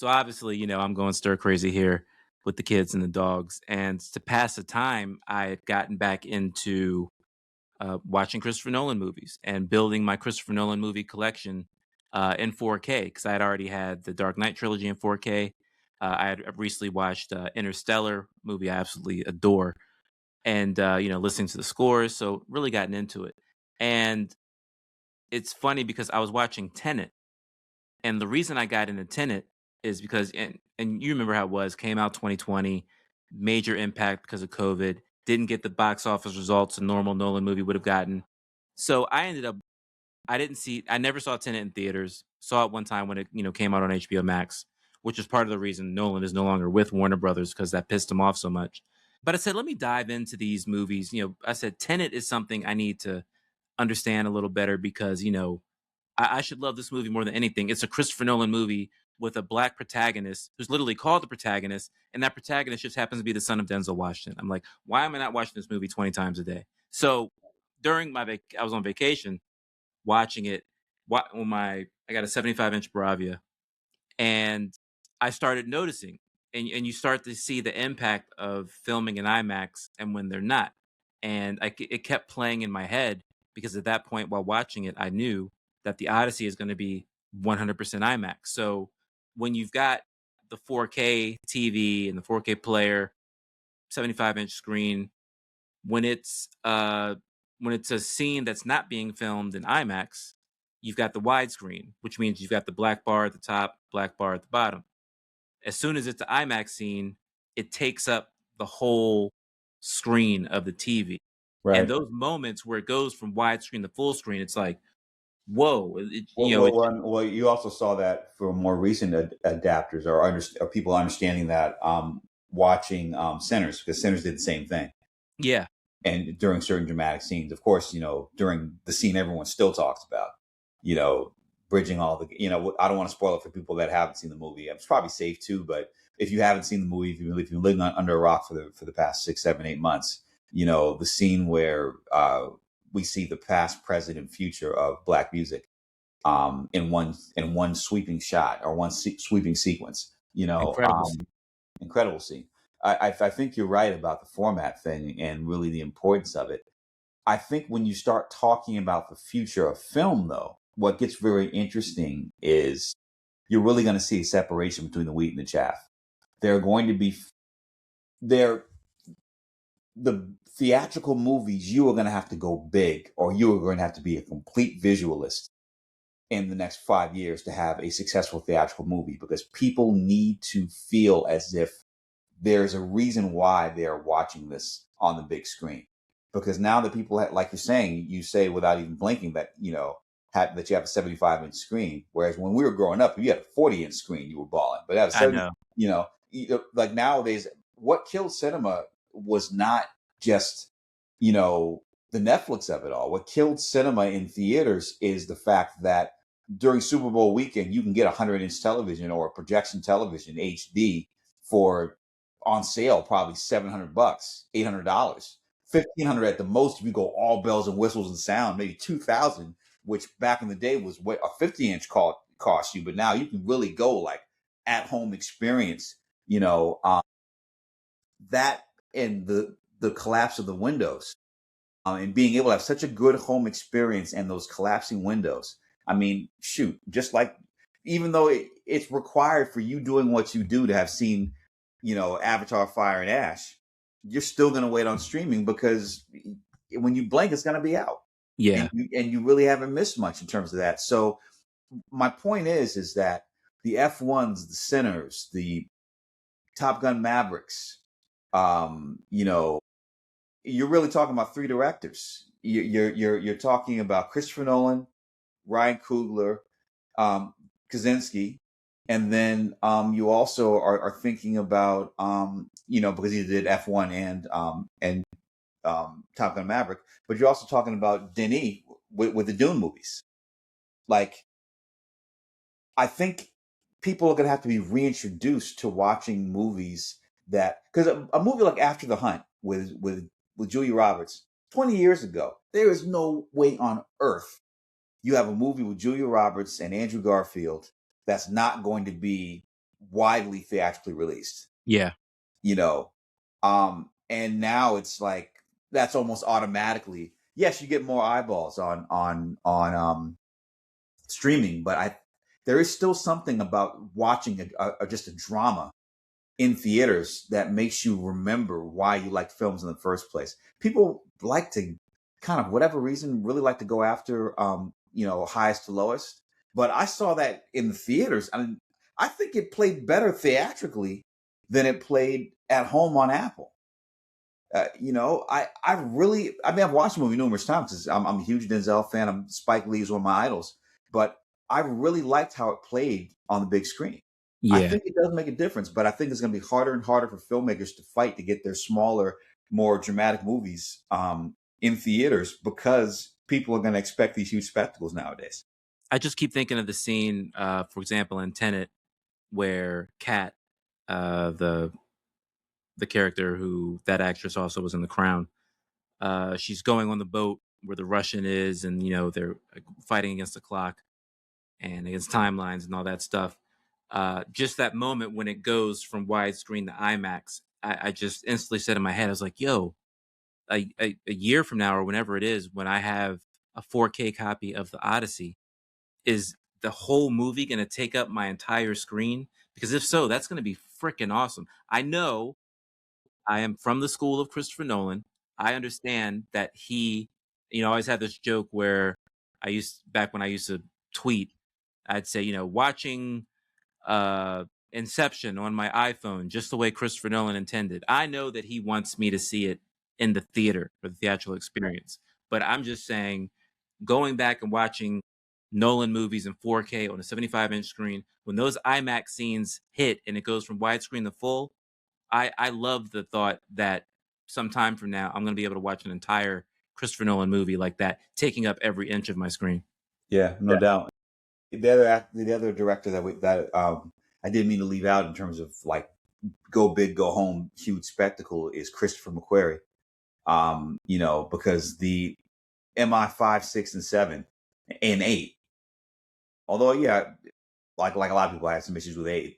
obviously, I'm going stir crazy here with the kids and the dogs, and to pass the time, I had gotten back into watching Christopher Nolan movies and building my Christopher Nolan movie collection in 4K because I had already had the Dark Knight trilogy in 4K. I had recently watched Interstellar, movie I absolutely adore, and listening to the scores, so really gotten into it. And it's funny because I was watching Tenet, and the reason I got into Tenet is because, and you remember how it was, came out 2020, major impact because of COVID, didn't get the box office results a normal Nolan movie would have gotten. So I never saw Tenet in theaters. Saw it one time when it came out on HBO Max, which is part of the reason Nolan is no longer with Warner Brothers, because that pissed him off so much. But I said, let me dive into these movies. I said Tenet is something I need to understand a little better, because I should love this movie more than anything. It's a Christopher Nolan movie with a black protagonist who's literally called the protagonist, and that protagonist just happens to be the son of Denzel Washington. I'm like, why am I not watching this movie 20 times a day? So during I was on vacation watching it. I got a 75-inch Bravia, and I started noticing, and you start to see the impact of filming in IMAX and when they're not. And it kept playing in my head, because at that point while watching it, I knew that the Odyssey is going to be 100% IMAX. So when you've got the 4K TV and the 4K player, 75-inch screen, when it's a scene that's not being filmed in IMAX, you've got the widescreen, which means you've got the black bar at the top, black bar at the bottom. As soon as it's an IMAX scene, it takes up the whole screen of the TV. And Right. those moments where it goes from widescreen to full screen, it's like, whoa! Well, you also saw that for more recent adapters, or people understanding that, watching Sinners, because Sinners did the same thing. Yeah, And during certain dramatic scenes, of course, during the scene everyone still talks about, you know, bridging all the, I don't want to spoil it for people that haven't seen the movie. It's probably safe too, but if you haven't seen the movie, if you've been living under a rock for the past 6, 7, 8 months, the scene where we see the past, present, and future of black music, in one sweeping shot, or one sweeping sequence. incredible scene. Incredible scene. I think you're right about the format thing and really the importance of it. I think when you start talking about the future of film, though, what gets very interesting is you're really going to see a separation between the wheat and the chaff. There are going to be there the theatrical movies. You are going to have to go big, or you are going to have to be a complete visualist in the next 5 years to have a successful theatrical movie, because people need to feel as if there's a reason why they're watching this on the big screen. Because now that people like you're saying, you say without even blinking that, that you have a 75-inch screen. Whereas when we were growing up, if you had a 40-inch screen, you were balling. But that was I know. like nowadays, what killed cinema was not just, the Netflix of it all. What killed cinema in theaters is the fact that during Super Bowl weekend, you can get a 100-inch television or a projection television HD for, on sale, probably $700, $800, $1,500 at the most if you go all bells and whistles and sound, maybe $2,000, which back in the day was what a 50-inch cost you. But now you can really go like at home experience, that, and the collapse of the windows, and being able to have such a good home experience and those collapsing windows. I mean, shoot, just like, even though it's required for you doing what you do to have seen, Avatar, Fire and Ash, you're still going to wait on streaming, because when you blink, it's going to be out. Yeah, And you really haven't missed much in terms of that. So my point is that the F1s, the Sinners, the Top Gun Mavericks, you're really talking about three directors. You're talking about Christopher Nolan, Ryan Coogler, Kaczynski, and then you also are thinking about, because he did F1 and Top Gun Maverick, but you're also talking about Denis with the Dune movies. Like, I think people are going to have to be reintroduced to watching movies that, because a movie like After the Hunt with Julia Roberts 20 years ago, there is no way on earth you have a movie with Julia Roberts and Andrew Garfield that's not going to be widely theatrically released. yeah. And now it's like that's almost automatically, yes, you get more eyeballs on streaming, but there is still something about watching just a drama in theaters that makes you remember why you like films in the first place. People like to kind of whatever reason really like to go after highest to lowest. But I saw that in the theaters. I mean, I think it played better theatrically than it played at home on Apple. I've watched the movie numerous times because I'm a huge Denzel fan. Spike Lee is one of my idols, but I really liked how it played on the big screen. I Yeah. think it does make a difference, but I think it's going to be harder and harder for filmmakers to fight to get their smaller, more dramatic movies in theaters because people are going to expect these huge spectacles nowadays. I just keep thinking of the scene, for example, in Tenet, where Kat, the character who that actress also was in The Crown, she's going on the boat where the Russian is, and they're fighting against the clock and against timelines and all that stuff. Just that moment when it goes from widescreen to IMAX, I just instantly said in my head, I was like, yo, a year from now or whenever it is, when I have a 4K copy of the Odyssey, is the whole movie going to take up my entire screen? Because if so, that's going to be freaking awesome. I know I am from the school of Christopher Nolan. I understand that he, I always had this joke where back when I used to tweet, I'd say, watching Inception on my iPhone, just the way Christopher Nolan intended. I know that he wants me to see it in the theater for the theatrical experience. But I'm just saying, going back and watching Nolan movies in 4K on a 75-inch screen, when those IMAX scenes hit and it goes from widescreen to full, I love the thought that sometime from now I'm going to be able to watch an entire Christopher Nolan movie like that, taking up every inch of my screen. Yeah, no doubt. The other director that I didn't mean to leave out in terms of like go big, go home, huge spectacle is Christopher McQuarrie. Because the MI5, 6, and 7 and 8, although like a lot of people I have some issues with 8,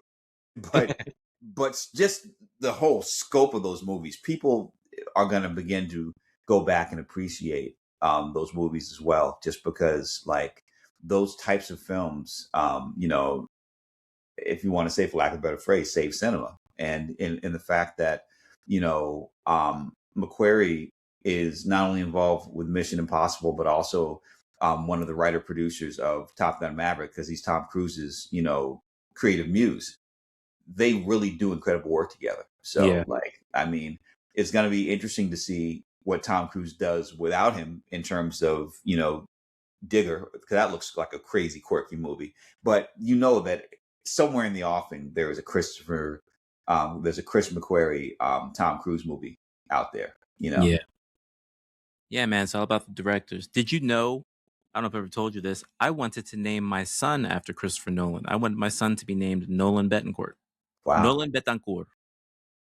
but just the whole scope of those movies, people are going to begin to go back and appreciate those movies as well, just because like those types of films, if you want to say, for lack of a better phrase, save cinema. And in the fact that, McQuarrie is not only involved with Mission Impossible, but also one of the writer producers of Top Gun Maverick, because he's Tom Cruise's, creative muse. They really do incredible work together. So, it's going to be interesting to see what Tom Cruise does without him in terms of, Digger, because that looks like a crazy, quirky movie. But that somewhere in the offing, there's a Chris McQuarrie, Tom Cruise movie out there, Yeah. Yeah, man. It's all about the directors. Did you know? I don't know if I ever told you this. I wanted to name my son after Christopher Nolan. I wanted my son to be named Nolan Betancourt. Wow. Nolan Betancourt.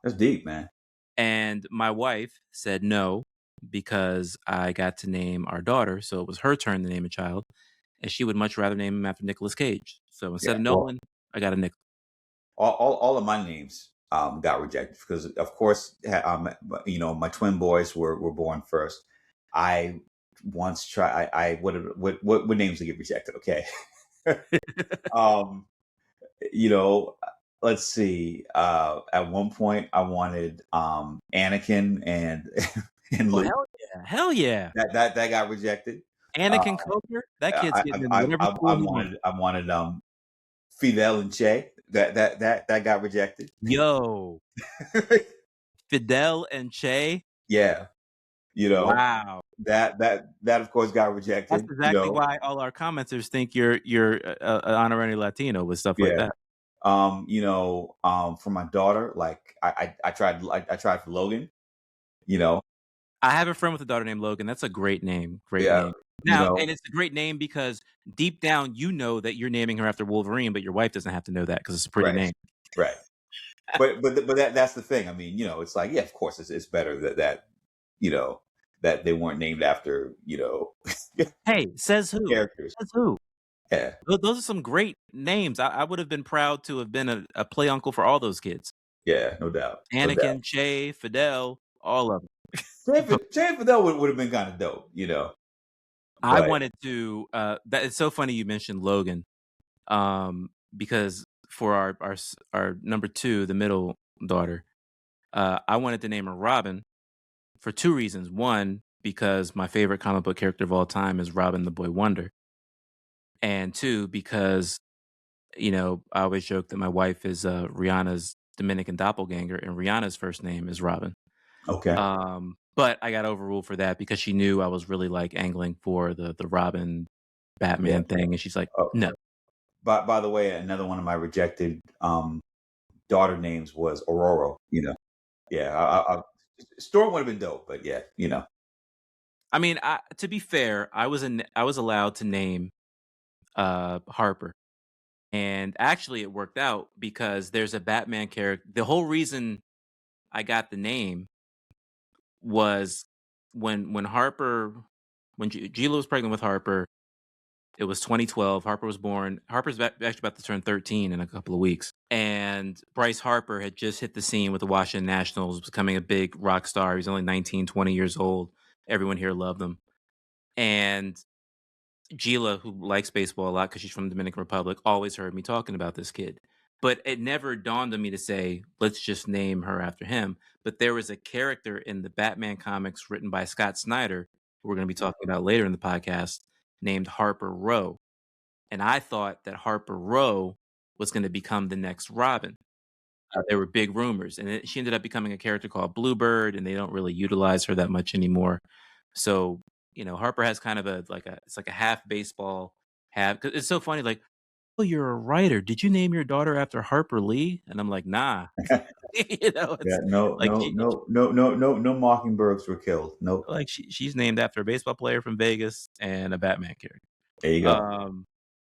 That's deep, man. And my wife said no, because I got to name our daughter. So it was her turn to name a child. And she would much rather name him after Nicolas Cage. So instead of Nolan, I got a Nick. All of my names got rejected because, of course, my twin boys were born first. I once tried. What names did get rejected? Okay, let's see. At one point, I wanted Anakin and Luke. Hell yeah! That got rejected. Anakin Coker. That kid's getting in whatever school he wants. I wanted Fidel and Che. That got rejected. Yo, Fidel and Che. Yeah, wow. That of course got rejected. That's exactly why all our commenters think you're an honorary Latino with stuff like that. For my daughter, like I tried for Logan. I have a friend with a daughter named Logan. That's a great name. Great name. Now, and it's a great name because deep down, that you're naming her after Wolverine, but your wife doesn't have to know that because it's a pretty name. Right. But that's the thing. I mean, it's like, yeah, of course, it's better that that they weren't named after, Hey, says who? Characters. Says who? Yeah. Those are some great names. I would have been proud to have been a play uncle for all those kids. Yeah, no doubt. Anakin, Che, Fidel, all of them. Che and Fidel would have been kind of dope, I wanted to. That it's so funny you mentioned Logan, because for our number 2, the middle daughter. I wanted to name her Robin for two reasons. One, because my favorite comic book character of all time is Robin the Boy Wonder. And two, because, I always joke that my wife is Rihanna's Dominican doppelganger, and Rihanna's first name is Robin. Okay. But I got overruled for that because she knew I was really like angling for the Robin Yeah. Batman thing, and she's like, Oh, "No." by the way, another one of my rejected daughter names was Aurora. Yeah. Storm would have been dope, but yeah. I mean, to be fair, I was allowed to name Harper, and actually it worked out because there's a Batman character. The whole reason I got the name was when Harper when Gila was pregnant with Harper. It was 2012. Harper was born. Harper's actually about to turn 13 in a couple of weeks. And Bryce Harper had just hit the scene with the Washington Nationals, becoming a big rock star. He was only 19, 20 years old. Everyone here loved him. And Gila, who likes baseball a lot because she's from the Dominican Republic, always heard me talking about this kid. But it never dawned on me to say, let's just name her after him. But there was a character in the Batman comics written by Scott Snyder, who we're going to be talking about later in the podcast, named Harper Row. And I thought that Harper Row was going to become the next Robin. There were big rumors, and she ended up becoming a character called Bluebird, and they don't really utilize her that much anymore. So, Harper has kind of it's like a half baseball, half. Cause it's so funny, like, oh, you're a writer. Did you name your daughter after Harper Lee? And I'm like, nah. Yeah. It's No. like No. No. No. No. No. No. Mockingbirds were killed. Nope. she's named after a baseball player from Vegas and a Batman character. There you go. Um,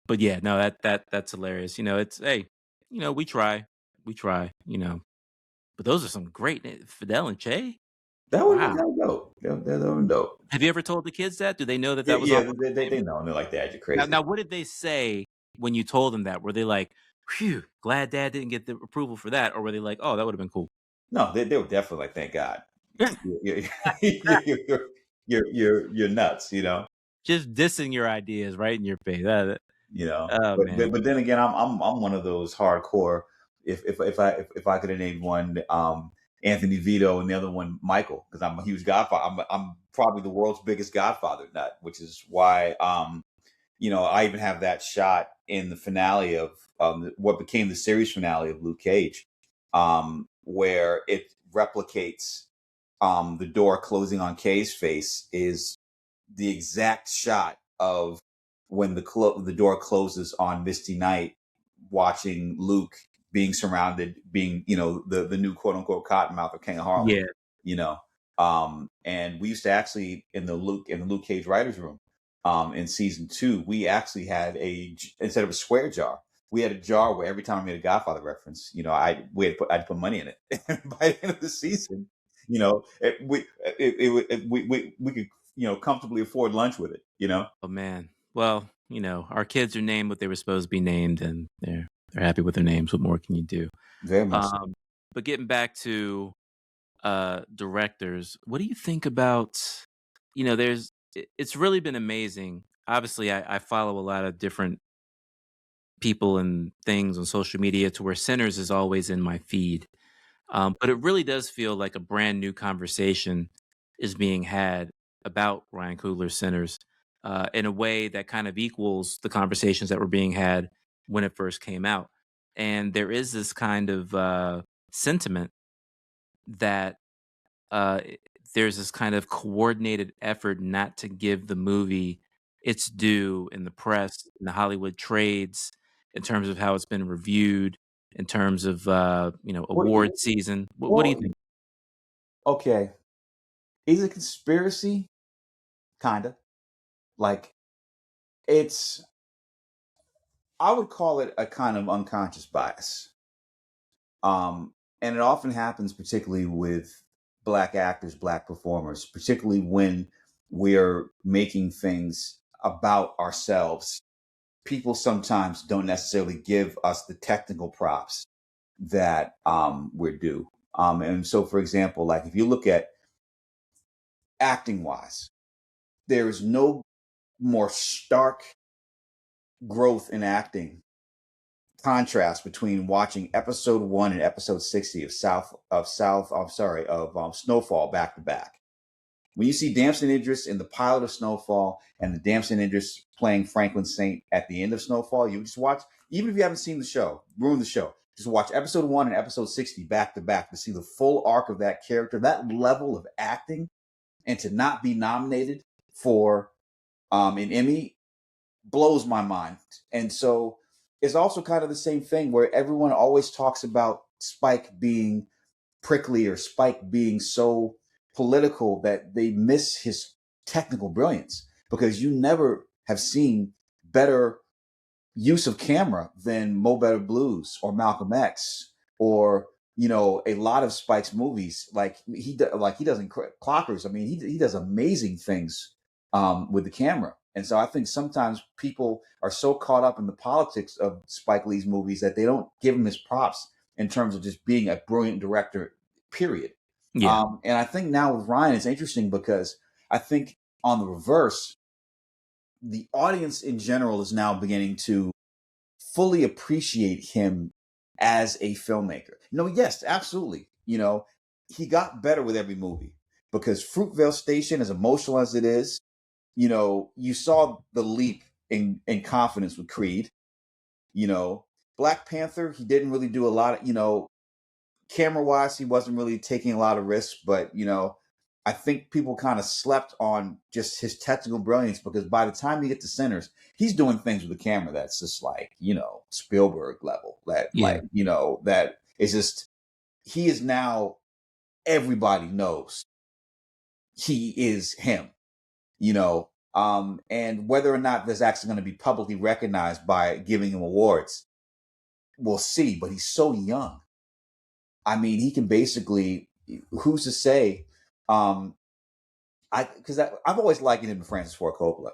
but yeah, no, that's hilarious. It's hey, we try. But those are some great Fidel and Che. That would have Wow. been dope. That would have been dope. Have you ever told the kids that? Do they know that Yeah. that was Yeah. all part of the They name? know. They're like, Dad, you're Now, crazy. now, what did they say when you told them that? Were they like, "Phew, glad Dad didn't get the approval for that," or were they like, "Oh, that would have been cool"? No, they were definitely like, thank God. You're nuts. Just dissing your ideas right in your face. Oh man, But then again, I'm one of those hardcore. If I could have named one Anthony Vito and the other one Michael, because I'm a huge Godfather. I'm probably the world's biggest Godfather nut, which is why I even have that shot in the finale of what became the series finale of Luke Cage, where it replicates the door closing on Kay's face is the exact shot of when the door closes on Misty Knight, watching Luke being surrounded, being the new quote unquote Cottonmouth of King of Harlem. yeah, You know, and we used to actually in the Luke Cage writers room, in season 2, we actually had instead of a square jar, we had a jar where every time I made a Godfather reference, I'd put money in it. And by the end of the season, we could comfortably afford lunch with it. oh man. Well, our kids are named what they were supposed to be named, and they're happy with their names. What more can you do? Very much so. But getting back to directors, what do you think about? It's really been amazing. Obviously, I follow a lot of different people and things on social media to where Sinners is always in my feed. But it really does feel like a brand new conversation is being had about Ryan Coogler's Sinners in a way that kind of equals the conversations that were being had when it first came out. And there is this kind of sentiment that uh, there's this kind of coordinated effort not to give the movie its due in the press, in the Hollywood trades, in terms of how it's been reviewed, in terms of What, award season. What do you well, think? okay, is it conspiracy? Kinda. Like it's. I would call it a kind of unconscious bias. And it often happens, particularly with Black actors, Black performers, particularly when we're making things about ourselves. People sometimes don't necessarily give us the technical props that we're due. And so, for example, like if you look at acting wise, there is no more stark growth in acting contrast between watching episode 1 and episode 60 of Snowfall back to back. When you see Damson Idris in the pilot of Snowfall and the Damson Idris playing Franklin Saint at the end of Snowfall, you just watch, even if you haven't seen the show, ruin the show. Just watch episode 1 and episode 60 back to back to see the full arc of that character, that level of acting, and to not be nominated for an Emmy blows my mind. And so it's also kind of the same thing where everyone always talks about Spike being prickly or Spike being so political that they miss his technical brilliance, because you never have seen better use of camera than Mo Better Blues or Malcolm X or a lot of Spike's movies. Like he doesn't Clockers. I mean, he does amazing things with the camera. And so I think sometimes people are so caught up in the politics of Spike Lee's movies that they don't give him his props in terms of just being a brilliant director, period. Yeah. And I think now with Ryan, it's interesting because I think on the reverse, the audience in general is now beginning to fully appreciate him as a filmmaker. Yes, absolutely. He got better with every movie because Fruitvale Station, as emotional as it is, you saw the leap in confidence with Creed. Black Panther, he didn't really do a lot of, camera wise, he wasn't really taking a lot of risks, but I think people kind of slept on just his technical brilliance because by the time you get to Sinners, he's doing things with the camera that's just like, Spielberg level. That is just, he is now, everybody knows he is him, and whether or not there's actually going to be publicly recognized by giving him awards, we'll see, but he's so young. I mean, he can basically, who's to say, because I've always likened him to Francis Ford Coppola.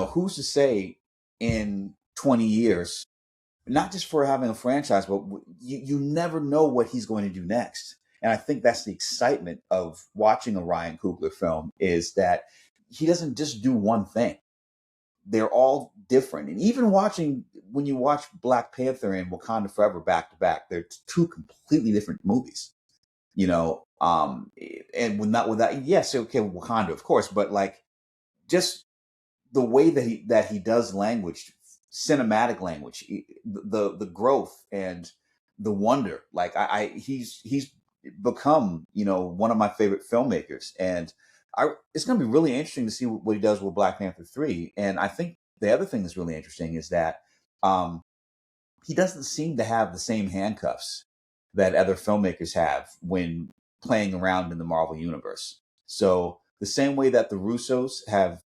Who's to say in 20 years, not just for having a franchise, but you never know what he's going to do next. And I think that's the excitement of watching a Ryan Coogler film, is that he doesn't just do one thing. They're all different. And even when you watch Black Panther and Wakanda Forever back to back, they're two completely different movies. And with that, yes, okay, Wakanda, of course, but like just the way that he does language, cinematic language, the growth and the wonder. Like he's become one of my favorite filmmakers, and it's going to be really interesting to see what he does with Black Panther 3. And I think the other thing that's really interesting is that he doesn't seem to have the same handcuffs that other filmmakers have when playing around in the Marvel universe. So the same way that the Russos have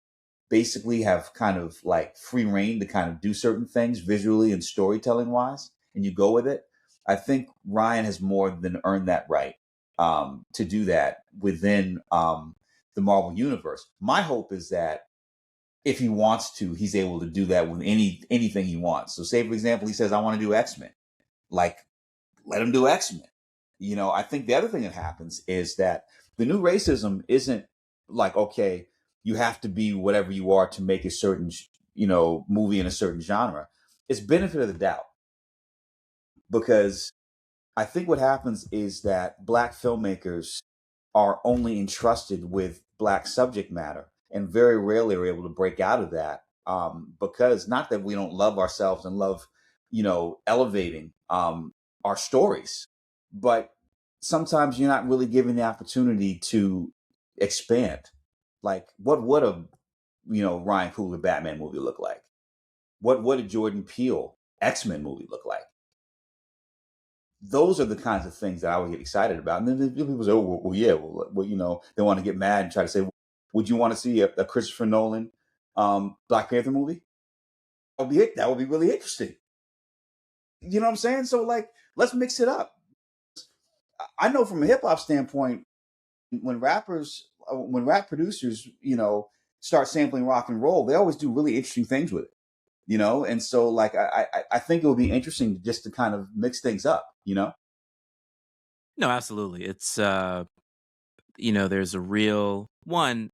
kind of like free reign to kind of do certain things visually and storytelling wise, and you go with it, I think Ryan has more than earned that right to do that within the Marvel universe. My hope is that if he wants to, he's able to do that with anything he wants. So say, for example, he says, I want to do X-Men. Like, let him do X-Men. I think the other thing that happens is that the new racism isn't like, okay, you have to be whatever you are to make a certain, movie in a certain genre. It's benefit of the doubt. Because I think what happens is that Black filmmakers are only entrusted with Black subject matter and very rarely are able to break out of that, because not that we don't love ourselves and love, elevating our stories, but sometimes you're not really given the opportunity to expand. Like, what would a Ryan Coogler Batman movie look like? What would a Jordan Peele X-Men movie look like? Those are the kinds of things that I would get excited about. And then people say, oh, well, they want to get mad and try to say, would you want to see a Christopher Nolan Black Panther movie? That would be really interesting. You know what I'm saying? So like, let's mix it up. I know from a hip hop standpoint, when rap producers, start sampling rock and roll, they always do really interesting things with it, And so like, I think it would be interesting just to kind of mix things up, No, absolutely. It's, there's a real one,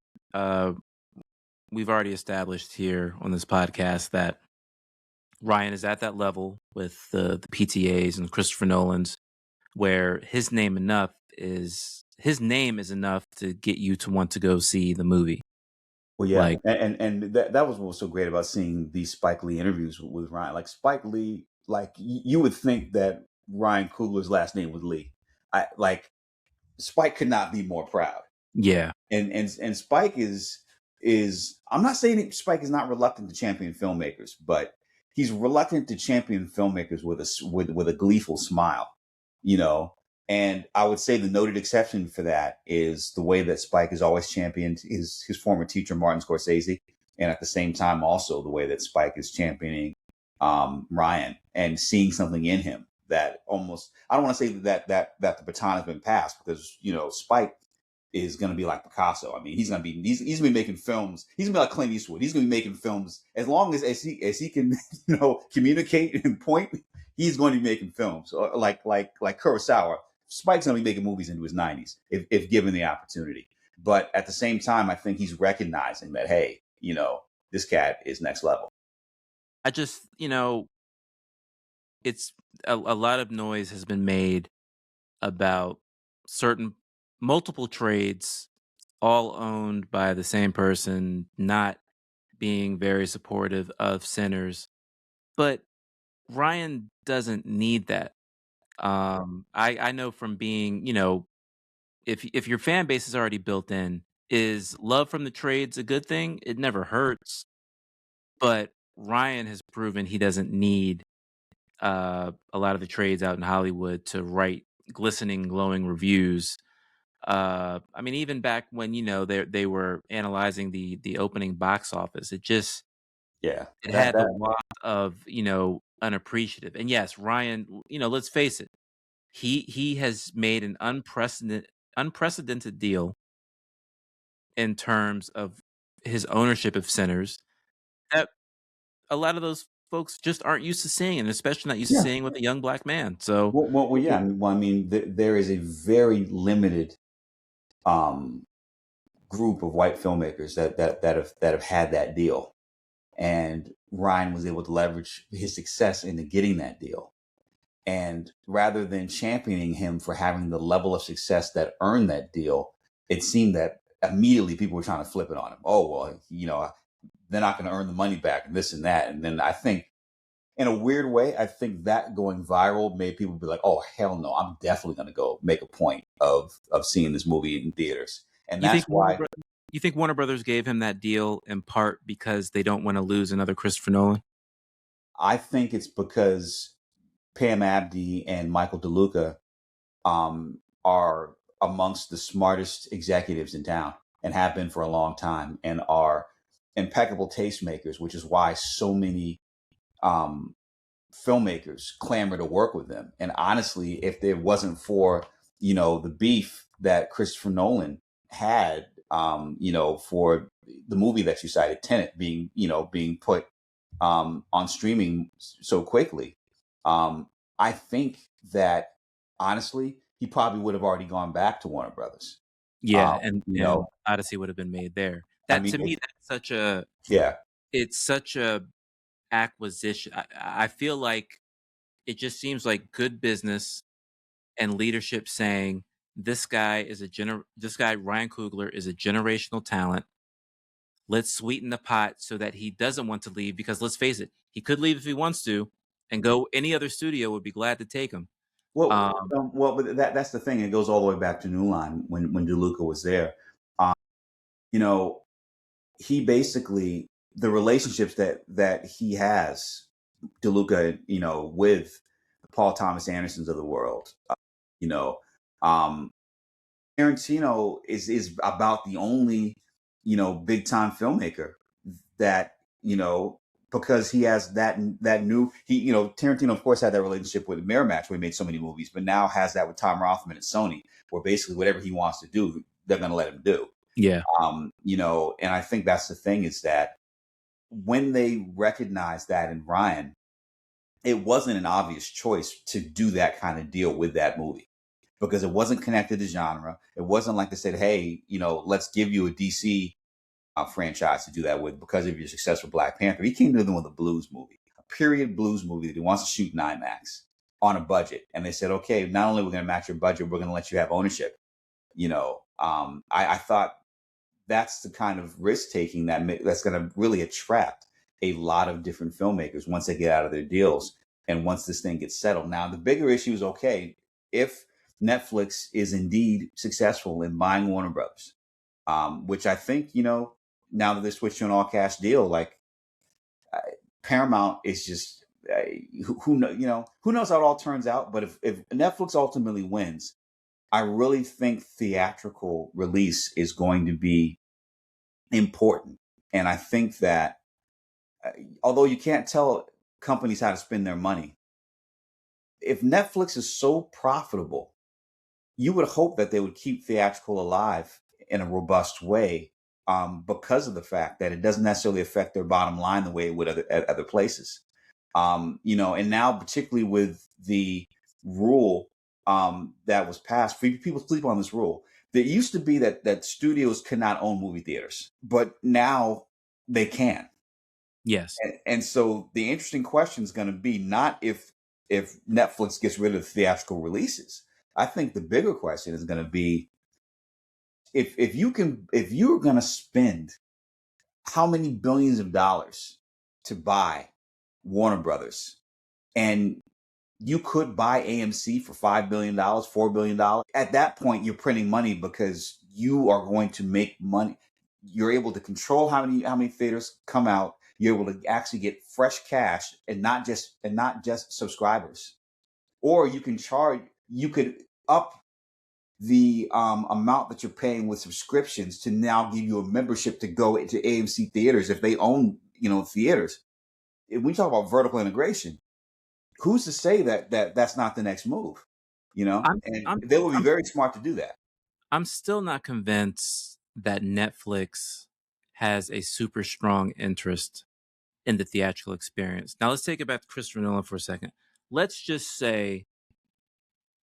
we've already established here on this podcast that Ryan is at that level with the PTAs and Christopher Nolan's, where his name is enough to get you to want to go see the movie. Well, yeah, Like, and that was what was so great about seeing these Spike Lee interviews with Ryan. Like Spike Lee, like you would think that Ryan Coogler's last name was Lee. I like Spike could not be more proud. yeah, And Spike is I'm not saying that Spike is not reluctant to champion filmmakers, but he's reluctant to champion filmmakers with a gleeful smile, you know. And I would say the noted exception for that is the way that Spike has always championed his former teacher Martin Scorsese, and at the same time also the way that Spike is championing Ryan and seeing something in him that almost I don't want to say that the baton has been passed because Spike is going to be like Picasso. I mean, he's going to be making films. He's going to be like Clint Eastwood. He's going to be making films as long as he can communicate and point. He's going to be making films like Kurosawa. Spike's going to be making movies into his 90s if given the opportunity. But at the same time, I think he's recognizing that hey, this cat is next level. I just it's a lot of noise has been made about certain multiple trades all owned by the same person not being very supportive of sinners, but Ryan doesn't need that. I know from being, if your fan base is already built in, is love from the trades a good thing? It never hurts, but Ryan has proven he doesn't need a lot of the trades out in Hollywood to write glistening, glowing reviews. I mean, even back when they were analyzing the opening box office, Yeah, it that had the that waft of unappreciative. And yes, Ryan, let's face it, he has made an unprecedented deal in terms of his ownership of Sinners that a lot of those folks just aren't used to seeing, and especially not used to yeah. seeing with a young black man. So, Yeah. I mean, there is a very limited um, group of white filmmakers that have had that deal, and Ryan was able to leverage his success into getting that deal. And rather than championing him for having the level of success that earned that deal, it seemed that immediately people were trying to flip it on him. Oh well, they're not going to earn the money back, and this and that. And then I think in a weird way, I think that going viral made people be like, "Oh hell no, I'm definitely going to go make a point of seeing this movie in theaters." And you think that's why you think Warner Brothers gave him that deal in part because they don't want to lose another Christopher Nolan? I think it's because Pam Abdi and Michael DeLuca are amongst the smartest executives in town and have been for a long time and are impeccable tastemakers, which is why so many um, filmmakers clamor to work with them. And honestly, if it wasn't for the beef that Christopher Nolan had, for the movie that you cited, Tenet, being put on streaming so quickly, I think that honestly, he probably would have already gone back to Warner Brothers. Yeah, and You know, Odyssey would have been made there. I That mean, to me, that's yeah, it's such a acquisition. I feel like it just seems like good business and leadership saying this guy Ryan Coogler is a generational talent. Let's sweeten the pot so that he doesn't want to leave because let's face it, he could leave if he wants to and go any other studio would be glad to take him. Um, but that's the thing. It goes all the way back to New Line when DeLuca was there. Um, you know, he basically the relationships that he has, DeLuca, with the Paul Thomas Andersons of the world, you know, um, Tarantino is about the only big time filmmaker that because he has that new Tarantino of course had that relationship with Miramax where he made so many movies, but now has that with Tom Rothman and Sony, where basically whatever he wants to do, they're going to let him do. yeah, And I think that's the thing is that when they recognized that in Ryan, it wasn't an obvious choice to do that kind of deal with that movie because it wasn't connected to genre. It wasn't like they said, hey, let's give you a DC franchise to do that with because of your success with Black Panther. He came to them with a blues movie, a period blues movie that he wants to shoot in IMAX on a budget, and they said, okay, not only are we going to match your budget, we're going to let you have ownership. I thought that's the kind of risk taking that's going to really attract a lot of different filmmakers once they get out of their deals and once this thing gets settled. Now, the bigger issue is, okay, if Netflix is indeed successful in buying Warner Brothers, which I think, now that they're switching to an all cash deal, like Paramount is just who knows how it all turns out. But if Netflix ultimately wins, I really think theatrical release is going to be important. And I think that although you can't tell companies how to spend their money, if Netflix is so profitable, you would hope that they would keep theatrical alive in a robust way, because of the fact that it doesn't necessarily affect their bottom line the way it would at other places. And now particularly with the rule that was passed, people sleep on this rule. There used to be that studios could not own movie theaters, but now they can. Yes. And so the interesting question is going to be not if Netflix gets rid of theatrical releases. I think the bigger question is going to be if you're going to spend how many billions of dollars to buy Warner Brothers, and you could buy AMC for $5 billion, $4 billion. At that point, you're printing money because you are going to make money. You're able to control how many theaters come out. You're able to actually get fresh cash and not just subscribers. Or you could up the amount that you're paying with subscriptions to now give you a membership to go into AMC theaters if they own theaters. If we talk about vertical integration, who's to say that that's not the next move? And they would be very smart to do that. I'm still not convinced that Netflix has a super strong interest in the theatrical experience. Now, let's take it back to Christopher Nolan for a second. Let's just say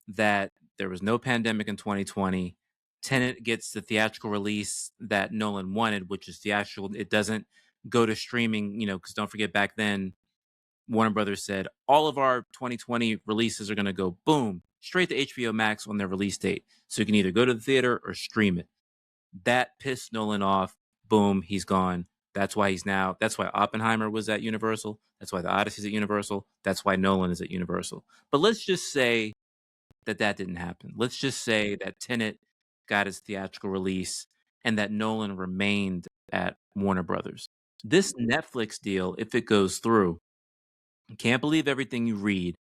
that there was no pandemic in 2020. Tenet gets the theatrical release that Nolan wanted, which is theatrical. It doesn't go to streaming, because don't forget back then, Warner Brothers said all of our 2020 releases are going to go boom straight to HBO Max on their release date. So you can either go to the theater or stream it. That pissed Nolan off. Boom, he's gone. That's why Oppenheimer was at Universal. That's why the Odyssey is at Universal. That's why Nolan is at Universal. But let's just say that didn't happen. Let's just say that Tenet got his theatrical release and that Nolan remained at Warner Brothers. This Netflix deal, if it goes through, can't believe everything you read,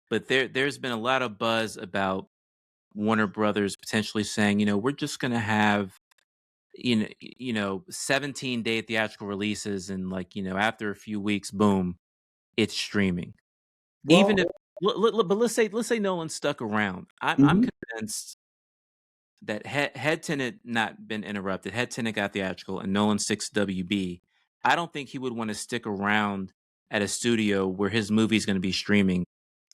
but there's been a lot of buzz about Warner Brothers potentially saying, we're just going to have 17-day theatrical releases, and after a few weeks, boom, it's streaming. Well, even if but let's say Nolan stuck around, I'm convinced that had Tenet not been interrupted, had Tenet got theatrical and Nolan sticks WB, I don't think he would want to stick around at a studio where his movie is going to be streaming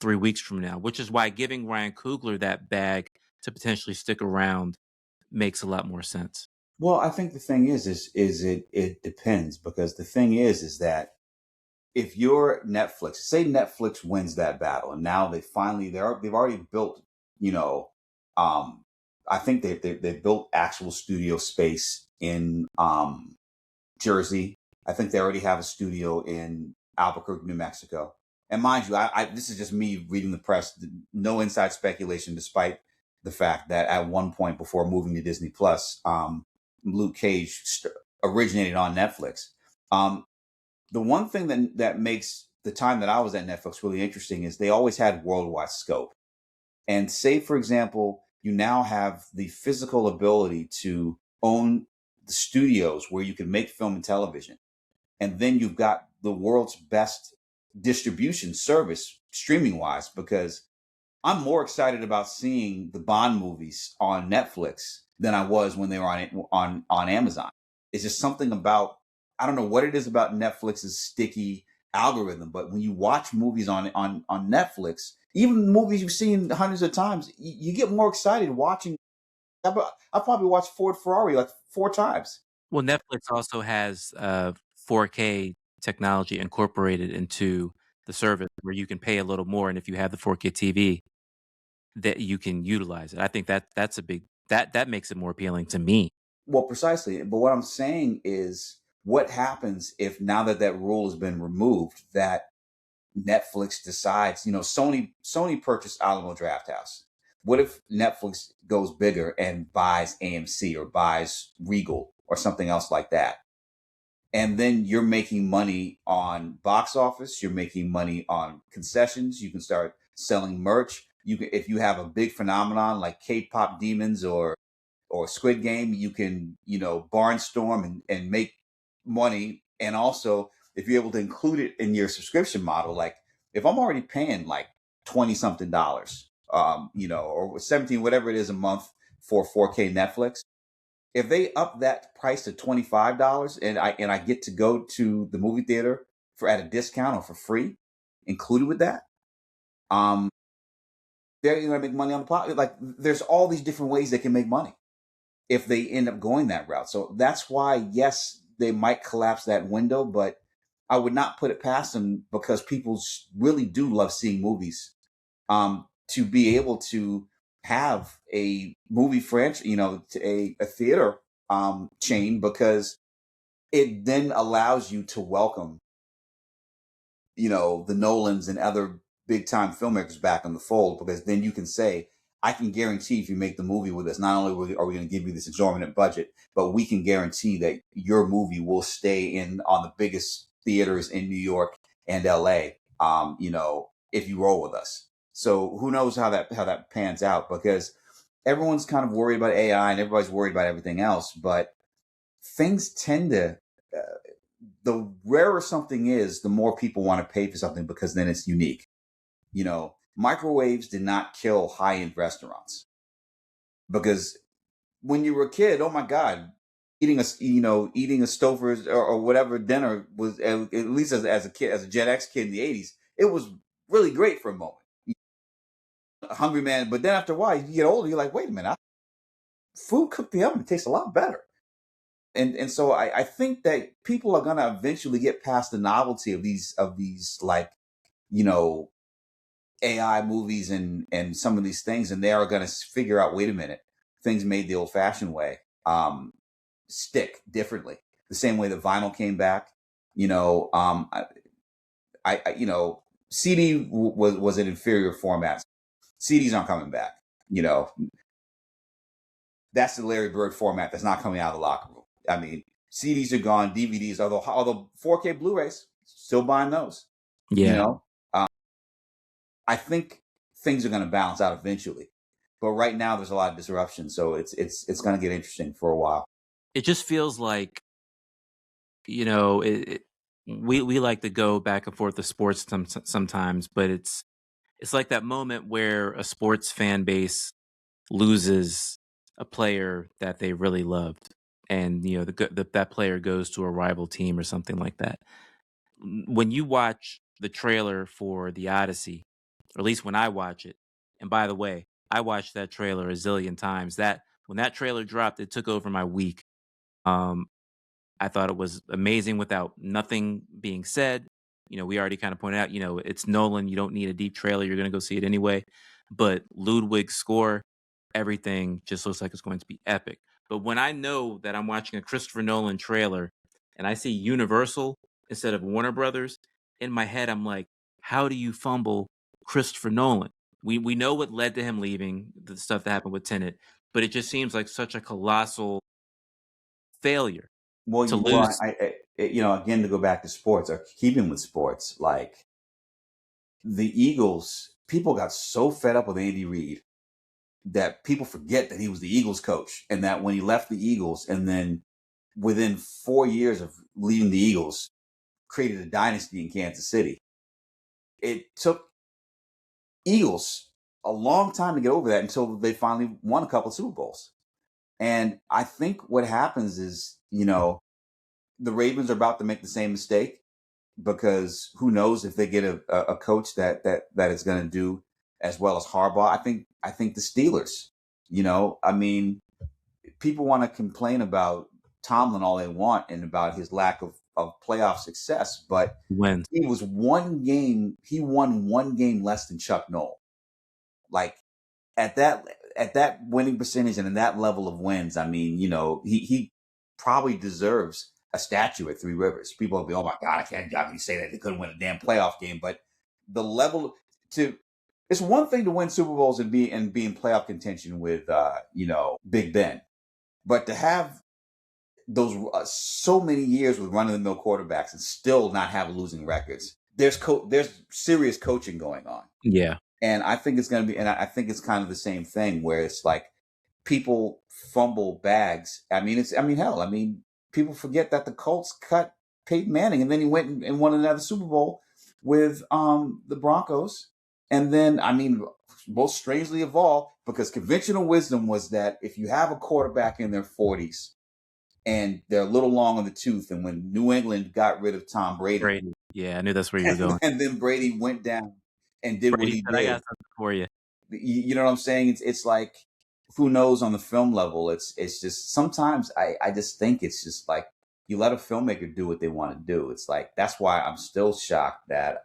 3 weeks from now, which is why giving Ryan Coogler that bag to potentially stick around makes a lot more sense. Well, I think the thing is it depends, because the thing is that if you're Netflix, say Netflix wins that battle, and now they've already built, I think they built actual studio space in Jersey. I think they already have a studio in Albuquerque, New Mexico. And mind you, this is just me reading the press, no inside speculation, despite the fact that at one point before moving to Disney Plus, Luke Cage originated on Netflix. The one thing that makes the time that I was at Netflix really interesting is they always had worldwide scope. And say, for example, you now have the physical ability to own the studios where you can make film and television. And then you've got the world's best distribution service streaming wise, because I'm more excited about seeing the Bond movies on Netflix than I was when they were on Amazon. It's just something about, I don't know what it is about Netflix's sticky algorithm, but when you watch movies on Netflix, even movies you've seen hundreds of times, you get more excited watching. I probably watched Ford Ferrari like 4 times. Well, Netflix also has 4K technology incorporated into the service where you can pay a little more, and if you have the 4K TV, that you can utilize it. I think that's a big that makes it more appealing to me. Well, precisely. But what I'm saying is, what happens if now that that rule has been removed, that Netflix decides, Sony purchased Alamo Drafthouse. What if Netflix goes bigger and buys AMC or buys Regal or something else like that? And then you're making money on box office. You're making money on concessions. You can start selling merch. You can, if you have a big phenomenon like K-pop demons or Squid Game, you can, barnstorm and make money. And also, if you're able to include it in your subscription model, like if I'm already paying like 20 something dollars, or 17, whatever it is a month for 4K Netflix, if they up that price to $25 and I get to go to the movie theater for at a discount or for free, included with that, they're going to make money on the plot. Like there's all these different ways they can make money if they end up going that route. So that's why, yes, they might collapse that window, but I would not put it past them because people really do love seeing movies. To be able to have a movie franchise, a theater chain, because it then allows you to welcome, the Nolans and other big time filmmakers back in the fold, because then you can say, I can guarantee if you make the movie with us, not only are we going to give you this exorbitant budget, but we can guarantee that your movie will stay in on the biggest theaters in New York and LA, if you roll with us. So who knows how that pans out, because everyone's kind of worried about AI and everybody's worried about everything else, but things tend to, the rarer something is, the more people want to pay for something because then it's unique. Microwaves did not kill high-end restaurants, because when you were a kid, oh my God, eating a Stouffer's or whatever dinner was, at least as a kid, as a Gen X kid in the 80s, it was really great for a moment. A hungry man, but then after a while, you get older, you're like, wait a minute, food cooked in the oven tastes a lot better. And so I think that people are going to eventually get past the novelty of these like, AI movies and some of these things, and they are going to figure out, wait a minute, things made the old fashioned way stick differently. The same way that vinyl came back, CD was an inferior format. CDs aren't coming back. That's the Larry Bird format that's not coming out of the locker room. I mean, CDs are gone, DVDs, although 4K Blu-rays, still buying those. Yeah. I think things are going to balance out eventually, but right now there's a lot of disruption, so it's going to get interesting for a while. It just feels like, we like to go back and forth with sports sometimes, but it's like that moment where a sports fan base loses a player that they really loved, and that player goes to a rival team or something like that. When you watch the trailer for the Odyssey, or at least when I watch it, and by the way, I watched that trailer a zillion times. That when that trailer dropped, it took over my week. I thought it was amazing without nothing being said. We already kind of pointed out, it's Nolan. You don't need a deep trailer. You're going to go see it anyway. But Ludwig's score, everything just looks like it's going to be epic. But when I know that I'm watching a Christopher Nolan trailer and I see Universal instead of Warner Brothers, in my head, I'm like, how do you fumble Christopher Nolan? We know what led to him leaving, the stuff that happened with Tenet, but it just seems like such a colossal failure. Well, To lose. again, to go back to sports, or keeping with sports, like the Eagles, people got so fed up with Andy Reid that people forget that he was the Eagles coach, and that when he left the Eagles, and then within 4 years of leaving the Eagles, created a dynasty in Kansas City. It took Eagles a long time to get over that until they finally won a couple of Super Bowls. And I think what happens is, the Ravens are about to make the same mistake, because who knows if they get a coach that is going to do as well as Harbaugh. I think the Steelers, people want to complain about Tomlin all they want and about his lack of of playoff success, but Wins. he won one game less than Chuck Noll. Like at that winning percentage and in that level of wins, I mean, he probably deserves a statue at Three Rivers. People will be, oh my God, I can't you say that they couldn't win a damn playoff game, but the level to it's one thing to win Super Bowls and be in playoff contention with Big Ben, but to have those so many years with run of the mill quarterbacks and still not have losing records, there's serious coaching going on. Yeah. And I think it's going to be, and I think it's kind of the same thing where it's like people fumble bags. People forget that the Colts cut Peyton Manning and then he went and won another Super Bowl with the Broncos. And then, most strangely of all, because conventional wisdom was that if you have a quarterback in their 40s and they're a little long on the tooth, and when New England got rid of Tom Brady. Yeah, I knew that's where you were going. And then Brady went down and did what he did. I got something for you. You know what I'm saying? It's like, who knows on the film level? It's just sometimes I just think it's just like you let a filmmaker do what they want to do. It's like that's why I'm still shocked that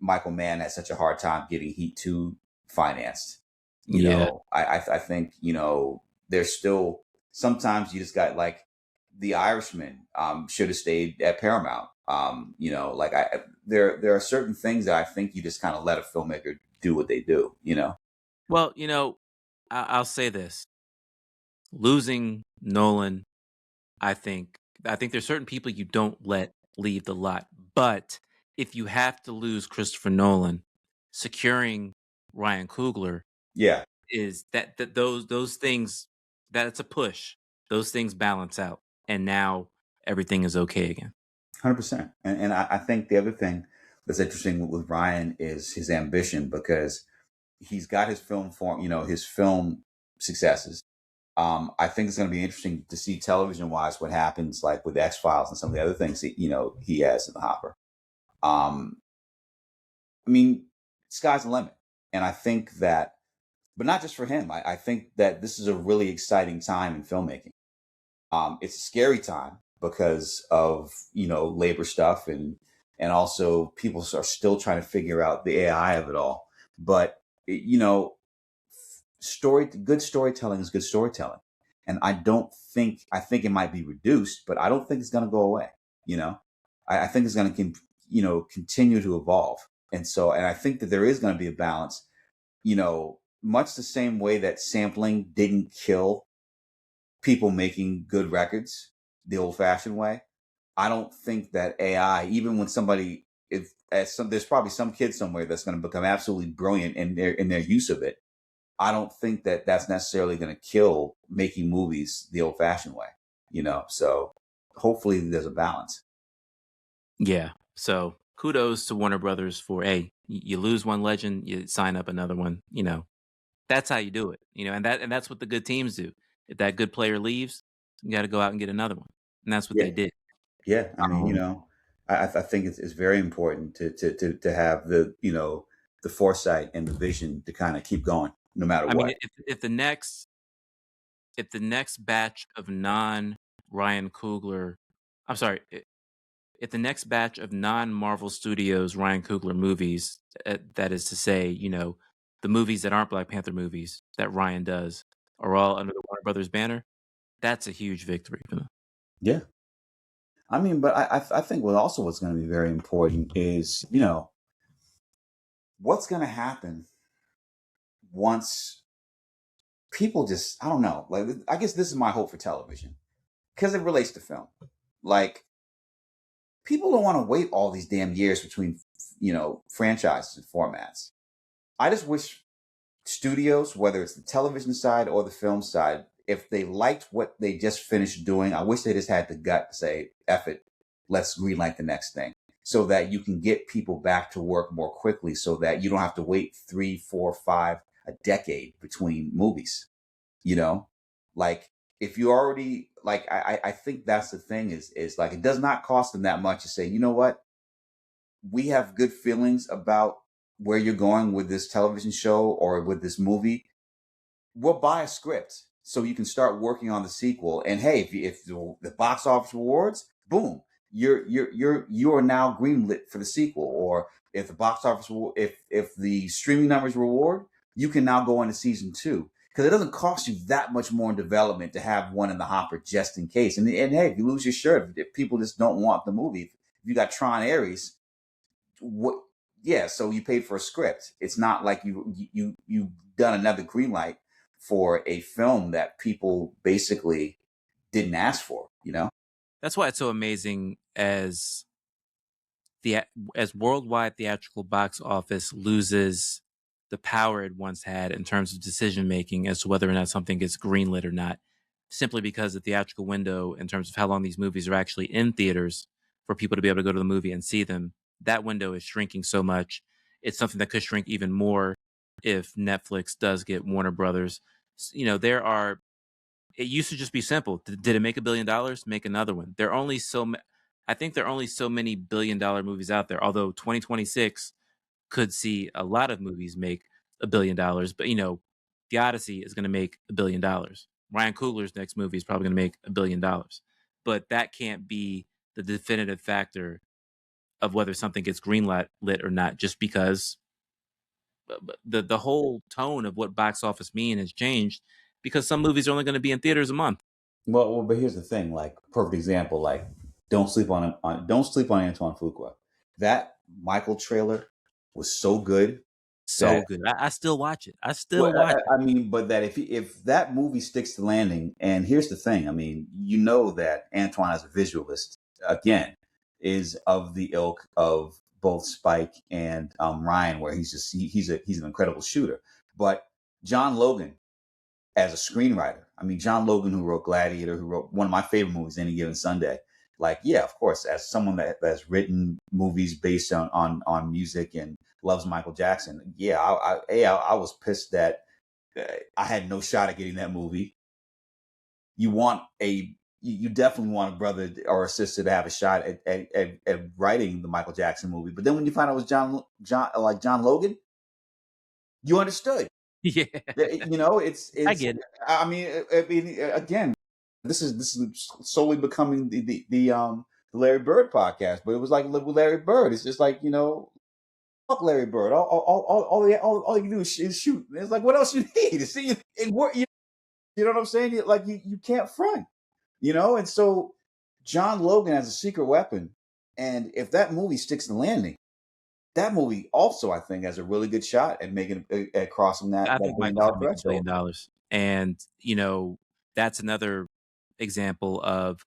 Michael Mann had such a hard time getting Heat 2 financed. You know, I think there's still sometimes you just got like The Irishman should have stayed at Paramount. There are certain things that I think you just kind of let a filmmaker do what they do, Well, I'll say this. Losing Nolan, I think there's certain people you don't let leave the lot. But if you have to lose Christopher Nolan, securing Ryan Coogler is that those things, that's a push. Those things balance out. And now everything is okay again. 100%. And I think the other thing that's interesting with Ryan is his ambition, because he's got his film form, his film successes. I think it's going to be interesting to see television wise what happens like with X-Files and some of the other things he has in the hopper. Sky's the limit. And I think that, but not just for him, I think that this is a really exciting time in filmmaking. It's a scary time because of, labor stuff and also people are still trying to figure out the AI of it all. But, good storytelling is good storytelling. And I think it might be reduced, but I don't think it's going to go away. I think it's going to, continue to evolve. And I think that there is going to be a balance, much the same way that sampling didn't kill people making good records the old fashioned way. I don't think that AI, even when there's probably some kid somewhere that's going to become absolutely brilliant in their use of it. I don't think that that's necessarily going to kill making movies the old fashioned way, so hopefully there's a balance. Yeah. So kudos to Warner Brothers for, you lose one legend, you sign up another one, that's how you do it, and that's what the good teams do. If that good player leaves, you got to go out and get another one. And that's what they did. Yeah. I think it's very important to have the, the foresight and the vision to kind of keep going no matter what. Mean, if the next batch of non-Ryan Coogler, I'm sorry, if the next batch of non-Marvel Studios Ryan Coogler movies, that is to say, the movies that aren't Black Panther movies that Ryan does are all under the Warner Brothers banner, that's a huge victory for them. Yeah. But I think what's going to be very important is, what's going to happen once people just, I don't know, like, I guess this is my hope for television because it relates to film. Like, people don't want to wait all these damn years between, franchises and formats. I just wish studios, whether it's the television side or the film side, if they liked what they just finished doing, I wish they just had the gut to say, F it, let's greenlight the next thing, so that you can get people back to work more quickly, so that you don't have to wait 3, 4, 5, a decade between movies. Like, if you already, like, I think that's the thing is like, it does not cost them that much to say, you know what, we have good feelings about where you're going with this television show or with this movie. We'll buy a script so you can start working on the sequel. And hey, if the box office rewards, boom, you are now greenlit for the sequel. Or if the box office if the streaming numbers reward, you can now go into season two, because it doesn't cost you that much more in development to have one in the hopper just in case. And hey, if you lose your shirt, if people just don't want the movie, if you got Tron Ares, what? Yeah, so you paid for a script. It's not like you done another green light for a film that people basically didn't ask for. That's why it's so amazing as worldwide theatrical box office loses the power it once had in terms of decision making as to whether or not something gets greenlit or not, simply because the theatrical window in terms of how long these movies are actually in theaters for people to be able to go to the movie and see them, that window is shrinking so much. It's something that could shrink even more if Netflix does get Warner Brothers. There are. It used to just be simple. Did it make $1 billion? Make another one. I think there are only so many $1 billion movies out there. Although 2026 could see a lot of movies make $1 billion, but the Odyssey is going to make $1 billion. Ryan Coogler's next movie is probably going to make $1 billion, but that can't be the definitive factor of whether something gets greenlit lit or not. Just because the whole tone of what box office mean has changed, because some movies are only going to be in theaters a month. But here's the thing. Like, perfect example. Like, don't sleep on Antoine Fuqua. That Michael trailer was so good. So good. I still watch it. I still watch it. I mean, but that if that movie sticks to landing, and here's the thing. I mean, that Antoine, as a visualist, again, is of the ilk of both Spike and Ryan, where he's an incredible shooter. But John Logan, as a screenwriter, I mean, John Logan, who wrote Gladiator, who wrote one of my favorite movies, Any Given Sunday. Like, yeah, of course, as someone that's written movies based on music and loves Michael Jackson, yeah, I was pissed that I had no shot at getting that movie. You definitely want a brother or a sister to have a shot at writing the Michael Jackson movie. But then when you find out it was John Logan, you understood. Yeah, It's I get it. I mean, again, this is solely becoming the Larry Bird podcast, but it was like with Larry Bird. It's just like, fuck Larry Bird. All you do is shoot. It's like, what else you need? See, it work. You know what I'm saying? Like, you can't front. And so John Logan has a secret weapon, and if that movie sticks to landing, that movie also, I think, has a really good shot at making at crossing that I $1 think billion Michael's gonna make threshold. $1 billion, and that's another example of,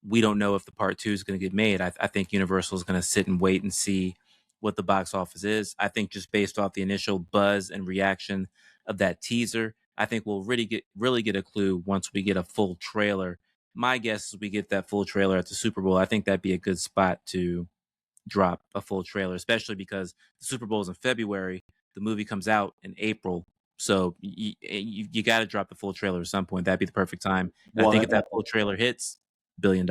we don't know if the part two is going to get made. I think Universal is going to sit and wait and see what the box office is. I think just based off the initial buzz and reaction of that teaser, I think we'll really get a clue once we get a full trailer. My guess is we get that full trailer at the Super Bowl. I think that'd be a good spot to drop a full trailer, especially because the Super Bowl is in February. The movie comes out in April. So you got to drop the full trailer at some point. That'd be the perfect time. And I Well, think if that full trailer hits, $1 billion.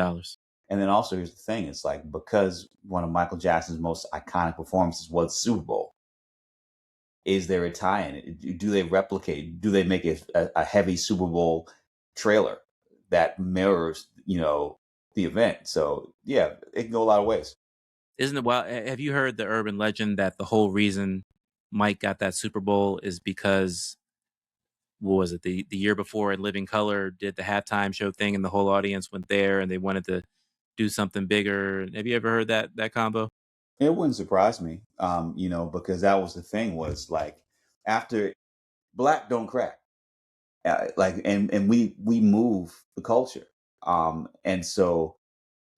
and then also, here's the thing: it's like, because one of Michael Jackson's most iconic performances was Super Bowl. Is there a tie-in? Do they replicate? Do they make a heavy Super Bowl trailer that mirrors, the event? So yeah, it can go a lot of ways. Isn't it wild? Have you heard the urban legend that the whole reason Mike got that Super Bowl is because, what was it, the year before in Living Color did the halftime show thing and the whole audience went there and they wanted to do something bigger? Have you ever heard that combo? It wouldn't surprise me, because that was the thing, was like, after Black don't crack, like, and we move the culture, and so,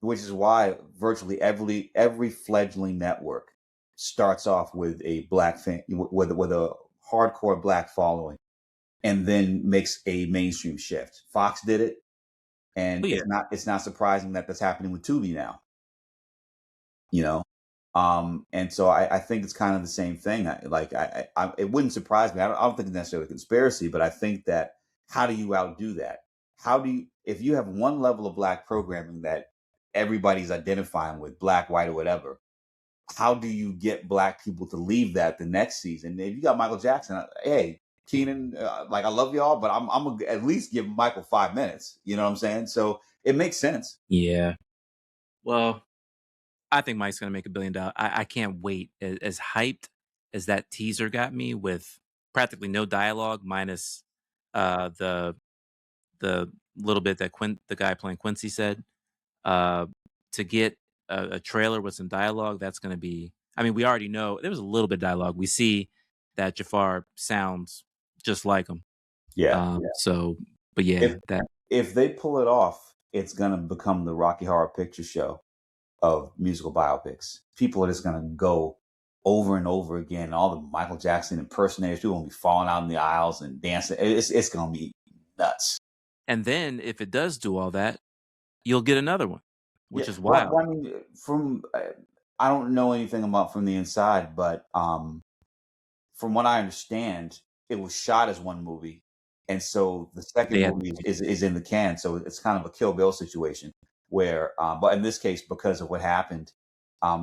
which is why virtually every fledgling network starts off with a black fan, with a hardcore black following, and then makes a mainstream shift. Fox did it, and Oh yeah. it's not surprising that that's happening with Tubi now. you know and so I think it's kind of the same thing. It wouldn't surprise me. I don't think it's necessarily a conspiracy, but I think that, how do you outdo that? How do you, if you have one level of black programming that everybody's identifying with, black, white, or whatever, how do you get black people to leave that the next season? If you got Michael Jackson, hey, Keenan, like, I love y'all, but I'm gonna at least give Michael 5 minutes. You know what I'm saying? So it makes sense. Yeah. Well, I think Mike's gonna make $1 billion. I can't wait. As hyped as that teaser got me with practically no dialogue minus the little bit that the guy playing Quincy said, uh, to get a trailer with some dialogue, that's gonna be. I mean, we already know there was a little bit of dialogue. We see that Jafar sounds just like him. Yeah. So, but yeah, If that if they pull it off, it's gonna become the Rocky Horror Picture Show of musical biopics. People are just gonna go over and over again. All the Michael Jackson impersonators, people will be falling out in the aisles and dancing. It's gonna be nuts. and then if it does do all that, you'll get another one, Yeah. which is Well, wild. I mean, I don't know anything about from the inside, but from what I understand, it was shot as one movie, and so the second They had movie is in the can. So it's kind of a Kill Bill situation where, but in this case, because of what happened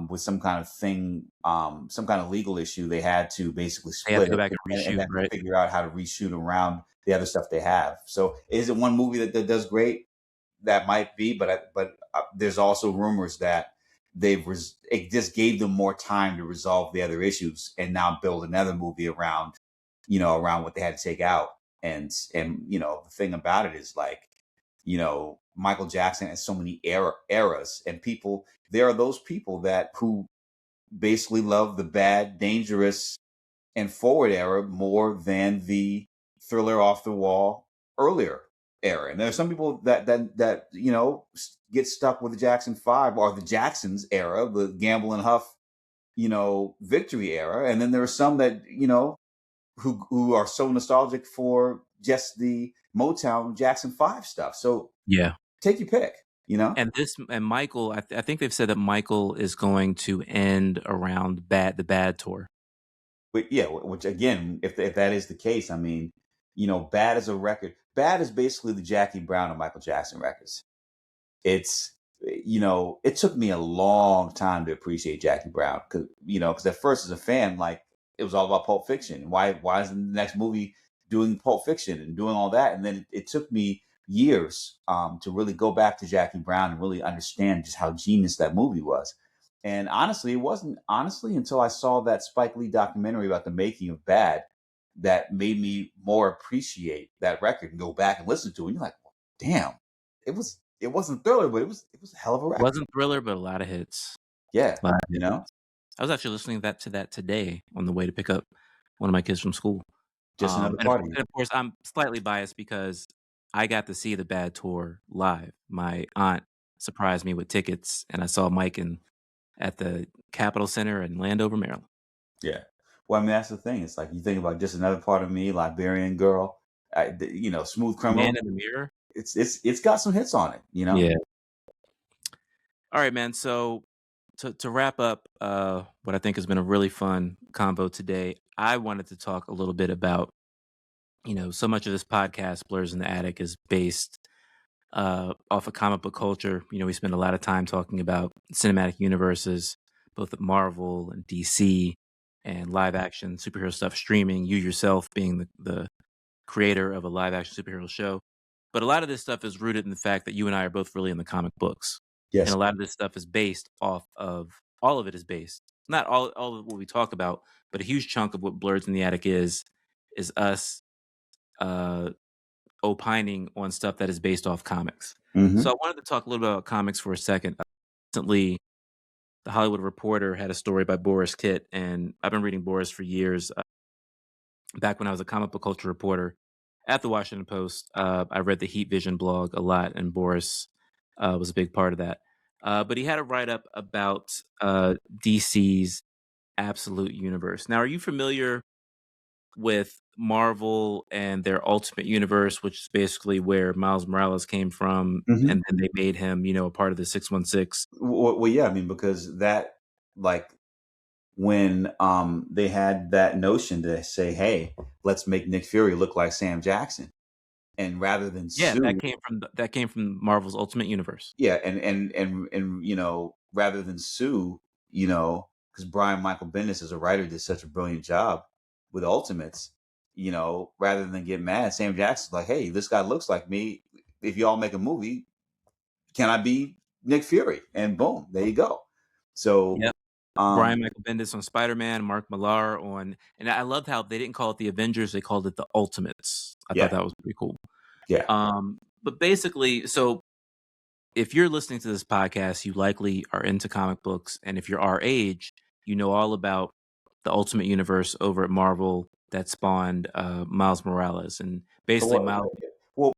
with some kind of thing, some kind of legal issue, they had to basically they have split to go it back and and reshoot, then right? figure out how to reshoot around the other stuff they have. So is it one movie that does great? That might be, but there's also rumors that it just gave them more time to resolve the other issues and now build another movie around, around what they had to take out. And the thing about it is, like, Michael Jackson has so many eras, and there are those people that who basically love the bad, dangerous, and forward era more than the thriller, off the wall, earlier era. And there are some people that get stuck with the Jackson 5 or the Jacksons era, the Gamble and Huff, victory era. And then there are some that, who are so nostalgic for just the Motown Jackson 5 stuff. So Yeah. take your pick, And Michael, I think they've said that Michael is going to end around the bad tour. But yeah, which again, if that is the case, I mean, Bad is a record. Bad is basically the Jackie Brown of Michael Jackson records. It's it took me a long time to appreciate Jackie Brown because at first as a fan, like, it was all about Pulp Fiction. Why isn't the next movie doing Pulp Fiction and doing all that? And then it took me years to really go back to Jackie Brown and really understand just how genius that movie was. And honestly, it wasn't until I saw that Spike Lee documentary about the making of Bad that made me more appreciate that record and go back and listen to it. And you're like, damn, it wasn't Thriller, but it was a hell of a record. Wasn't Thriller, but a lot of hits. Yeah, A lot of hits. I was actually listening to that today on the way to pick up one of my kids from school. Just another And party. of course, I'm slightly biased because I got to see the Bad Tour live. My aunt surprised me with tickets, and I saw Mike at the Capitol Center in Landover, Maryland. Yeah. Well, I mean, that's the thing. It's like you think about Just Another Part of Me, Liberian Girl, Smooth Criminal. Man in the Mirror. It's got some hits on it. Yeah. All right, man. So to wrap up what I think has been a really fun combo today, I wanted to talk a little bit about, so much of this podcast, Blerds in the Attic, is based off of comic book culture. We spend a lot of time talking about cinematic universes, both at Marvel and DC, and live action superhero stuff streaming. You yourself being the creator of a live action superhero show. But a lot of this stuff is rooted in the fact that you and I are both really in the comic books. Yes. And a lot of this stuff is based off of, all of it is based, not all of what we talk about, but a huge chunk of what Blerds in the Attic is us opining on stuff that is based off comics. Mm-hmm. So I wanted to talk a little bit about comics for a second. Recently, The Hollywood Reporter had a story by Boris Kitt, and I've been reading Boris for years. Back when I was a comic book culture reporter at the Washington Post, I read the Heat Vision blog a lot, and Boris was a big part of that. But he had a write up about DC's Absolute Universe. Now, are you familiar with Marvel and their Ultimate Universe, which is basically where Miles Morales came from, Mm-hmm. and then they made him, a part of the 616? Well, yeah, I mean, because that, like, when they had that notion to say, hey, let's make Nick Fury look like Sam Jackson, and rather than sue, that came from Marvel's Ultimate Universe. Yeah, and rather than sue, because Brian Michael Bendis as a writer did such a brilliant job with Ultimates, rather than get mad, Sam Jackson's like, hey, this guy looks like me. If y'all make a movie, can I be Nick Fury? And boom, there you go. So, Yep. um, Brian Michael Bendis on Spider-Man, Mark Millar on, and I loved how they didn't call it the Avengers, they called it the Ultimates. I thought yeah, that was pretty cool. yeah. But basically, so if you're listening to this podcast, you likely are into comic books, and if you're our age, you know all about the Ultimate Universe over at Marvel that spawned Miles Morales, and So basically what? Miles Well,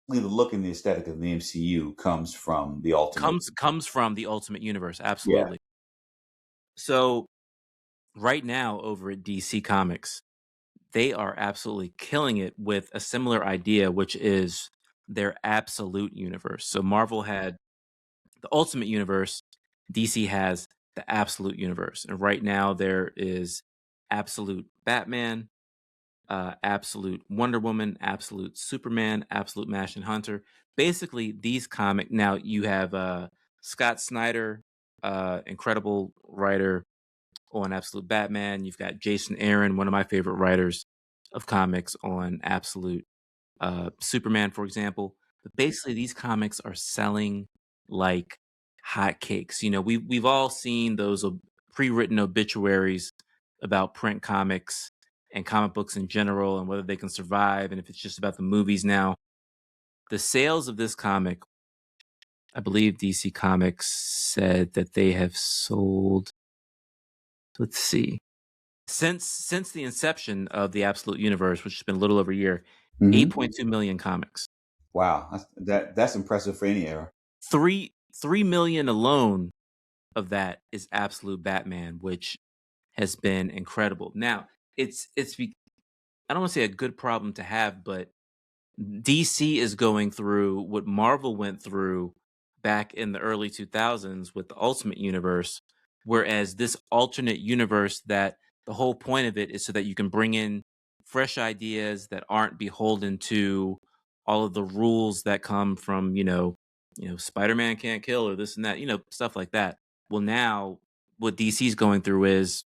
the look and the aesthetic of the MCU comes from the Ultimate. comes from the Ultimate Universe, Yeah. absolutely. So right now over at DC Comics, they are absolutely killing it with a similar idea, which is their absolute universe. So Marvel had the Ultimate Universe, DC has the absolute universe. And right now there is absolute Batman, absolute Wonder Woman, absolute Superman, absolute Martian Hunter. Basically, these comic now you have Scott Snyder, incredible writer on Absolute Batman. You've got Jason Aaron, one of my favorite writers of comics on Absolute Superman, for example. But basically, these comics are selling like hotcakes. You know, we've all seen those pre-written obituaries about print comics and comic books in general, and whether they can survive, and if it's just about the movies now. The sales of this comic, I believe DC Comics said that they have sold. Let's see, since the inception of the Absolute Universe, which has been a little over a year, Hmm. 8.2 million comics. Wow, that's impressive for any era. 3 million alone of that is Absolute Batman, which has been incredible. Now, I don't want to say a good problem to have, but DC is going through what Marvel went through back in the early 2000s with the Ultimate Universe, whereas this alternate universe, that the whole point of it is so that you can bring in fresh ideas that aren't beholden to all of the rules that come from, Spider-Man can't kill or this and that, stuff like that. Well, now what DC's going through is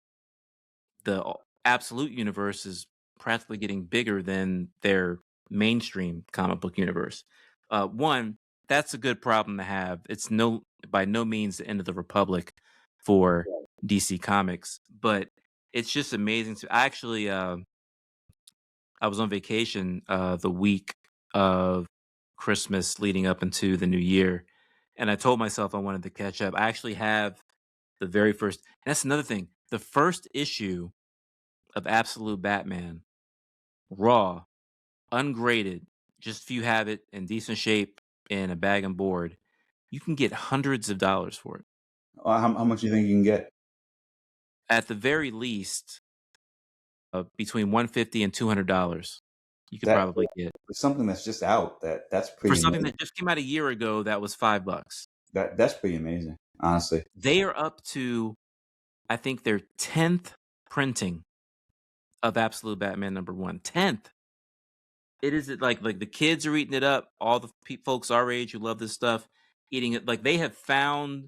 the absolute universe is practically getting bigger than their mainstream comic book universe. One, that's a good problem to have. It's by no means the end of the republic for DC Comics, but it's just amazing to actually. I was on vacation the week of Christmas leading up into the new year, and I told myself I wanted to catch up. I actually have the very first. And that's another thing. The first issue of Absolute Batman, raw, ungraded, just if you have it in decent shape in a bag and board, you can get hundreds of dollars for it. How much do you think you can get? At the very least, between 150 and $200, you could That probably get for something that's just out. That's for pretty something amazing. that just came out a year ago. That was $5. That's pretty amazing, honestly. They are up to, I think, their 10th printing of Absolute Batman #1. 10th. It is like the kids are eating it up. All the folks our age who love this stuff eating it. Like they have found,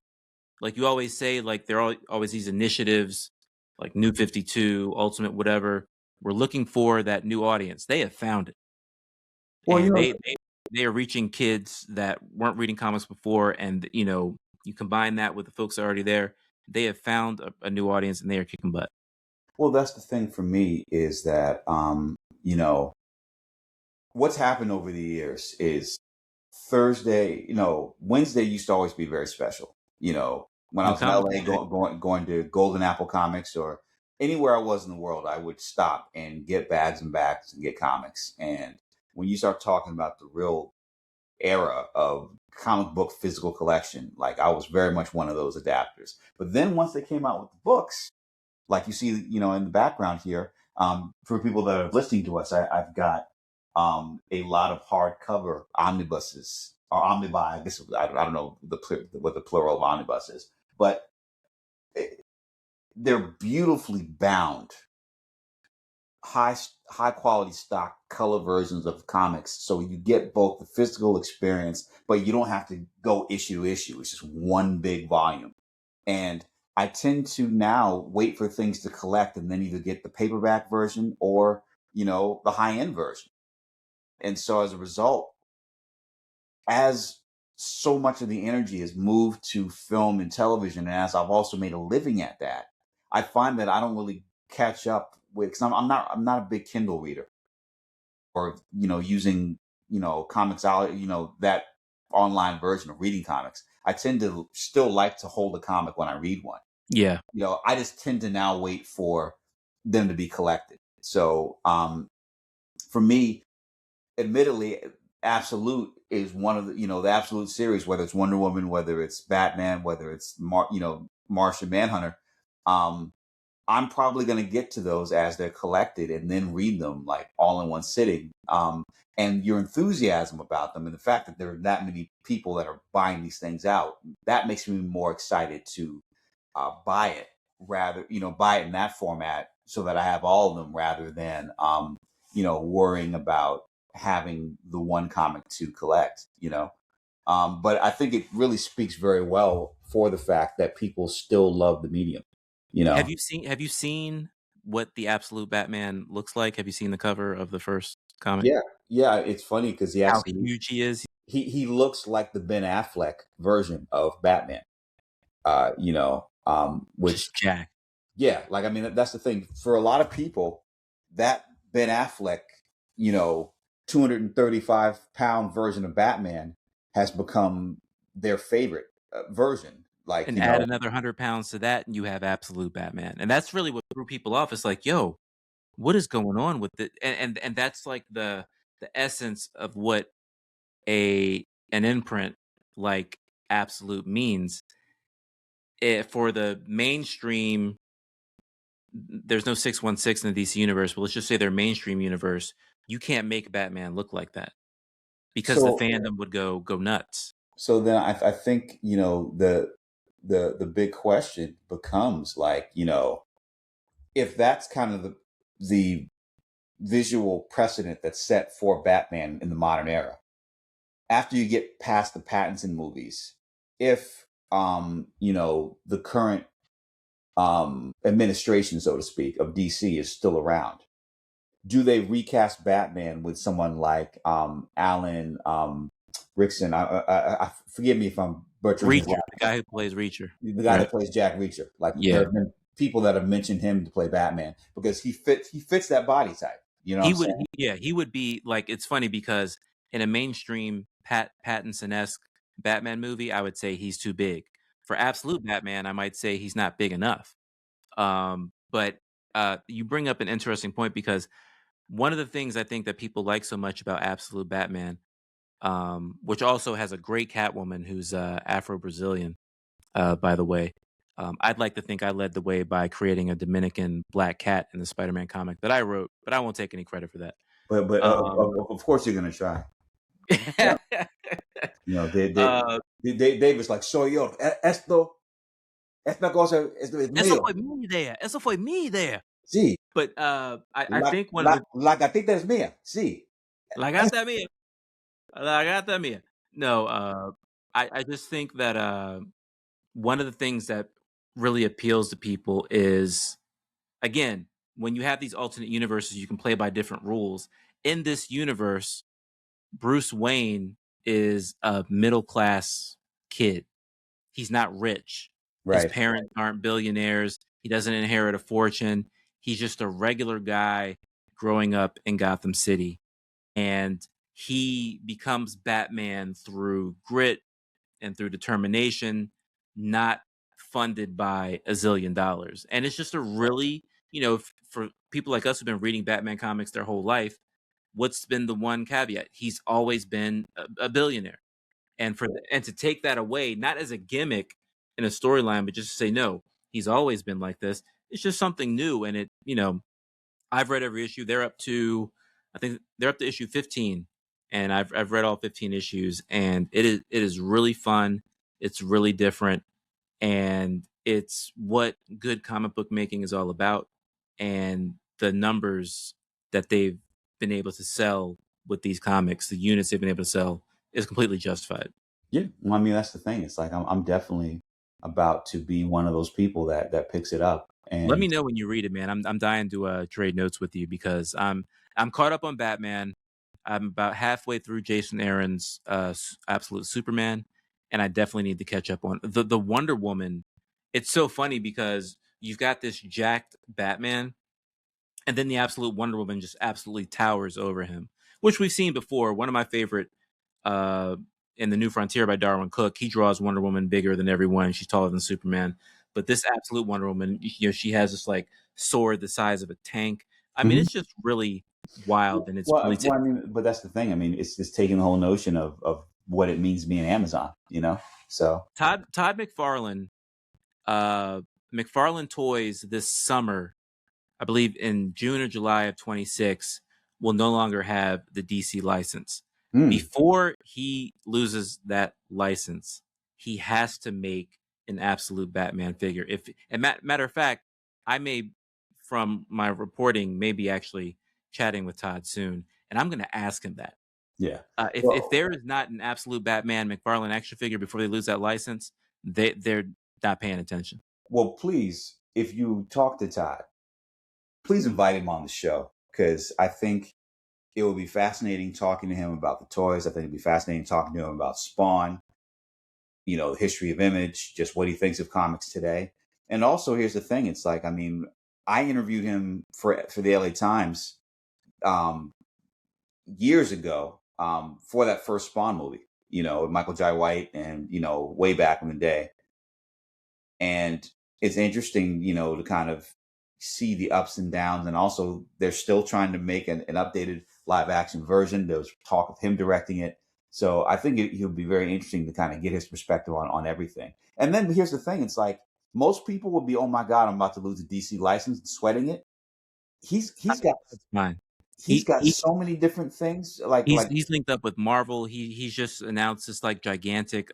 like you always say, like there are always these initiatives, like New 52, Ultimate, whatever. We're looking for that new audience. They have found it, Well, and they are reaching kids that weren't reading comics before, and you combine that with the folks that are already there. They have found a new audience, and they are kicking butt. well, that's the thing for me is that you know, what's happened over the years is Thursday, Wednesday used to always be very special. When I New was in comic LA book day. going to Golden Apple Comics or anywhere I was in the world, I would stop and get bags and bags and get comics. And when you start talking about the real era of comic book physical collection, like I was very much one of those adapters. But then once they came out with the books, like you see, in the background here, for people that are listening to us, I've got a lot of hardcover omnibuses or omnibuy. I guess I don't know what the plural of omnibus is, but they're beautifully bound, high high quality stock color versions of comics, so you get both the physical experience, but you don't have to go issue to issue. It's just one big volume. And I tend to now wait for things to collect and then either get the paperback version or, the high end version. And so as a result, as so much of the energy is moved to film and television, and as I've also made a living at that, I find that I don't really catch up with, because I'm not a big Kindle reader, or using comics out, that online version of reading comics. I tend to still like to hold a comic when I read one. Yeah. I just tend to now wait for them to be collected. So for me, admittedly, Absolute is one of the Absolute series, whether it's Wonder Woman, whether it's Batman, whether it's Martian Manhunter. I'm probably going to get to those as they're collected and then read them like all in one sitting. And your enthusiasm about them and the fact that there are that many people that are buying these things out, that makes me more excited to buy it, rather, buy it in that format so that I have all of them, rather than, worrying about having the one comic to collect. But I think it really speaks very well for the fact that people still love the medium, you know? Have you seen what the Absolute Batman looks like? Have you seen the cover of the first comic? Yeah. Yeah. It's funny because How huge he is? he looks like the Ben Affleck version of Batman, which, Just jacked. yeah, like, I mean, that's the thing for a lot of people, that Ben Affleck, 235-pound version of Batman has become their favorite version. Like, And add another 100 pounds to that, and you have Absolute Batman. And that's really what threw people off. It's like, yo, what is going on with it? And that's like the essence of what an imprint like Absolute means. For the mainstream, there's no 616 in the DC universe, but let's just say their mainstream universe, you can't make Batman look like that because the so fandom would go nuts. so then I think, the big question becomes, like, if that's kind of the visual precedent that's set for Batman in the modern era, after you get past the Pattinson movies, if the current administration, so to speak, of DC is still around, do they recast Batman with someone like Alan Rickson? Forgive me if I'm butchering his Reacher, last the guy who plays Reacher. name. The guy Right. that plays Jack Reacher. Like, there Yeah. have been people that have mentioned him to play Batman because he fits that body type. You know what He I'm would, saying? he would be like. It's funny because in a mainstream Pattinson-esque Batman movie, I would say he's too big. For Absolute Batman, I might say he's not big enough. But you bring up an interesting point because one of the things I think that people like so much about Absolute Batman, which also has a great Catwoman who's Afro-Brazilian, by the way. I'd like to think I led the way by creating a Dominican black cat in the Spider-Man comic that I wrote, but I won't take any credit for that. But Um, of course you're gonna try. Yeah. uh, They was like, so yo, esta cosa es eso mío. fue mi idea. Eso fue mi idea. Sí. But I think one of the La gatita es mía. Sí. la gata mía, la gata mía. No, I just think that one of the things that really appeals to people is, again, when you have these alternate universes, you can play by different rules. In this universe, Bruce Wayne is a middle class kid. He's not rich. His Right. parents aren't billionaires. He doesn't inherit a fortune. He's just a regular guy growing up in Gotham City. And he becomes Batman through grit and through determination, not funded by a zillion dollars. And it's just a really, for people like us who've been reading Batman comics their whole life, what's been the one caveat? He's always been a billionaire. And to take that away, not as a gimmick in a storyline, but just to say, no, he's always been like this. It's just something new. And I've read every issue. I think they're up to issue 15, and I've read all 15 issues, and it is really fun. It's really different, and it's what good comic book making is all about. And the numbers that they've been able to sell with these comics, the units they've been able to sell, is completely justified. Yeah. Well, I mean, that's the thing. It's like I'm definitely about to be one of those people that picks it up. Let me And know when you read it, man. I'm dying to trade notes with you because I'm caught up on Batman. I'm about halfway through Jason Aaron's Absolute Superman, and I definitely need to catch up on the Wonder Woman. It's so funny because you've got this jacked Batman, and then the Absolute Wonder Woman just absolutely towers over him, which we've seen before. One of my favorite uh, in the New Frontier by Darwin Cook, he draws Wonder Woman bigger than everyone. She's taller than Superman. But this Absolute Wonder Woman, she has this like sword the size of a tank. I mean, Mhm. it's just really wild, and it's really Well, I mean, but that's the thing. I mean, it's just taking the whole notion of what it means to be an Amazon, you know? So, Todd McFarlane. McFarlane Toys this summer, I believe in June or July of 26, will no longer have the DC license. Before he loses that license, he has to make an absolute Batman figure. Matter of fact, I may, from my reporting, maybe actually chatting with Todd soon, and I'm going to ask him that. yeah. If there is not an absolute Batman McFarlane action figure before they lose that license, they're not paying attention. Well, please, if you talk to Todd, please invite him on the show because I think it would be fascinating talking to him about the toys. I think it'd be fascinating talking to him about Spawn, the history of Image, just what he thinks of comics today. And also, here's the thing: it's like, I mean, I interviewed him for the LA Times years ago for that first Spawn movie, with Michael Jai White, and way back in the day. And it's interesting, to kind of see the ups and downs. And also, they're still trying to make an updated live action version. There was talk of him directing it. So I think he'll be very interesting to kind of get his perspective on everything. And then here's the thing: it's like most people would be, "Oh my God, I'm about to lose a DC license," and sweating it. He's got That's fine. he's got so many different things. He's linked up with Marvel. He's just announced this like gigantic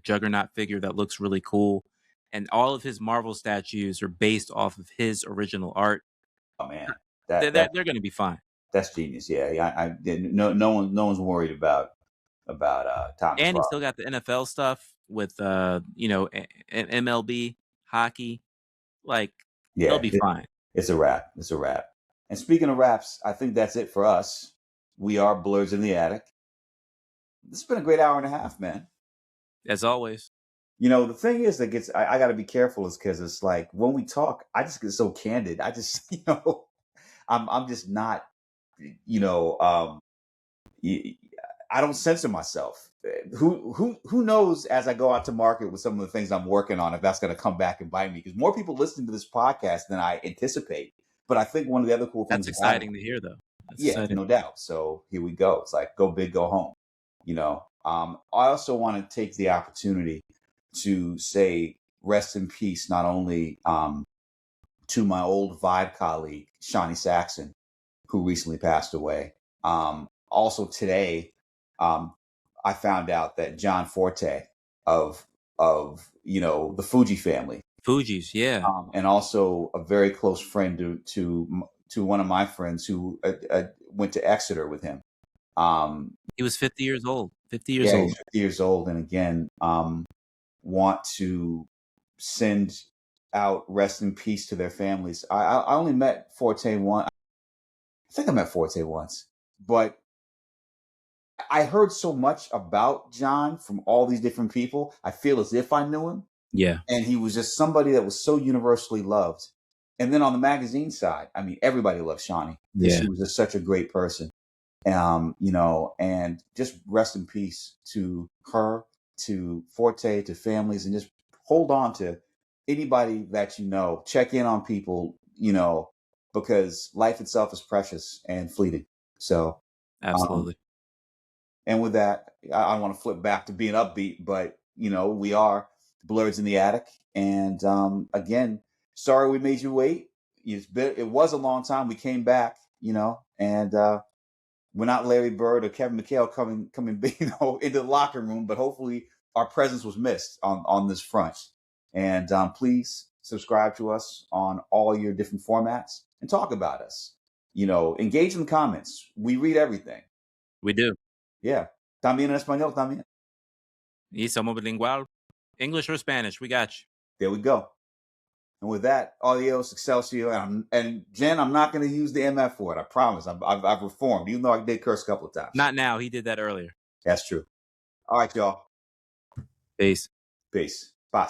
Juggernaut figure that looks really cool, and all of his Marvel statues are based off of his original art. oh man, They're going to be fine. that's genius. Yeah, no one's worried about Tom And he's McFarlane. still got the NFL stuff with MLB hockey. Like they'll Yeah, be fine. it's a wrap. It's a wrap. And speaking of wraps, I think that's it for us. We are Blerds in the Attic. This has been a great hour and a half, man. As always. The thing is that I got to be careful is because it's like when we talk, I just get so candid. I just, I'm just not, you know, I don't censor myself. Who knows as I go out to market with some of the things I'm working on, if that's going to come back and bite me, because more people listen to this podcast than I anticipate. But I think one of the other cool things That's exciting to hear, though. That's yeah, exciting. no doubt. So here we go. It's like go big, go home. I also want to take the opportunity to say rest in peace, not only to my old Vibe colleague Shawnee Saxon, who recently passed away. Also today, I found out that John Forte of the Fuji family, Fuji's, yeah. and also a very close friend to one of my friends who went to Exeter with him. He was 50 years old. 50 years Yeah, old. he's 50 years old, and again, want to send out rest in peace to their families. I only met Forte once. I think I met Forte once, but I heard so much about John from all these different people. I feel as if I knew him. Yeah. And he was just somebody that was so universally loved. And then on the magazine side, I mean, everybody loves Shawnee because Yeah. she was just such a great person. And just rest in peace to her, to Forte, to families, and just hold on to anybody that check in on people, because life itself is precious and fleeting. So, Absolutely. and with that, I want to flip back to being upbeat, but we are Blerds in the Attic. And again, sorry we made you wait. It was a long time. We came back, and we're not Larry Bird or Kevin McHale coming into the locker room, but hopefully our presence was missed on this front. And please subscribe to us on all your different formats and talk about us. Engage in the comments. We read everything. We do. Yeah. También en español, también. Y somos bilingual. English or Spanish, we got you. There we go. And with that, adios, excelsior. And Jen, I'm not going to use the MF for it. I promise. I've reformed, even though I did curse a couple of times. Not now. He did that earlier. That's true. All right, y'all. Peace. Peace. Bye.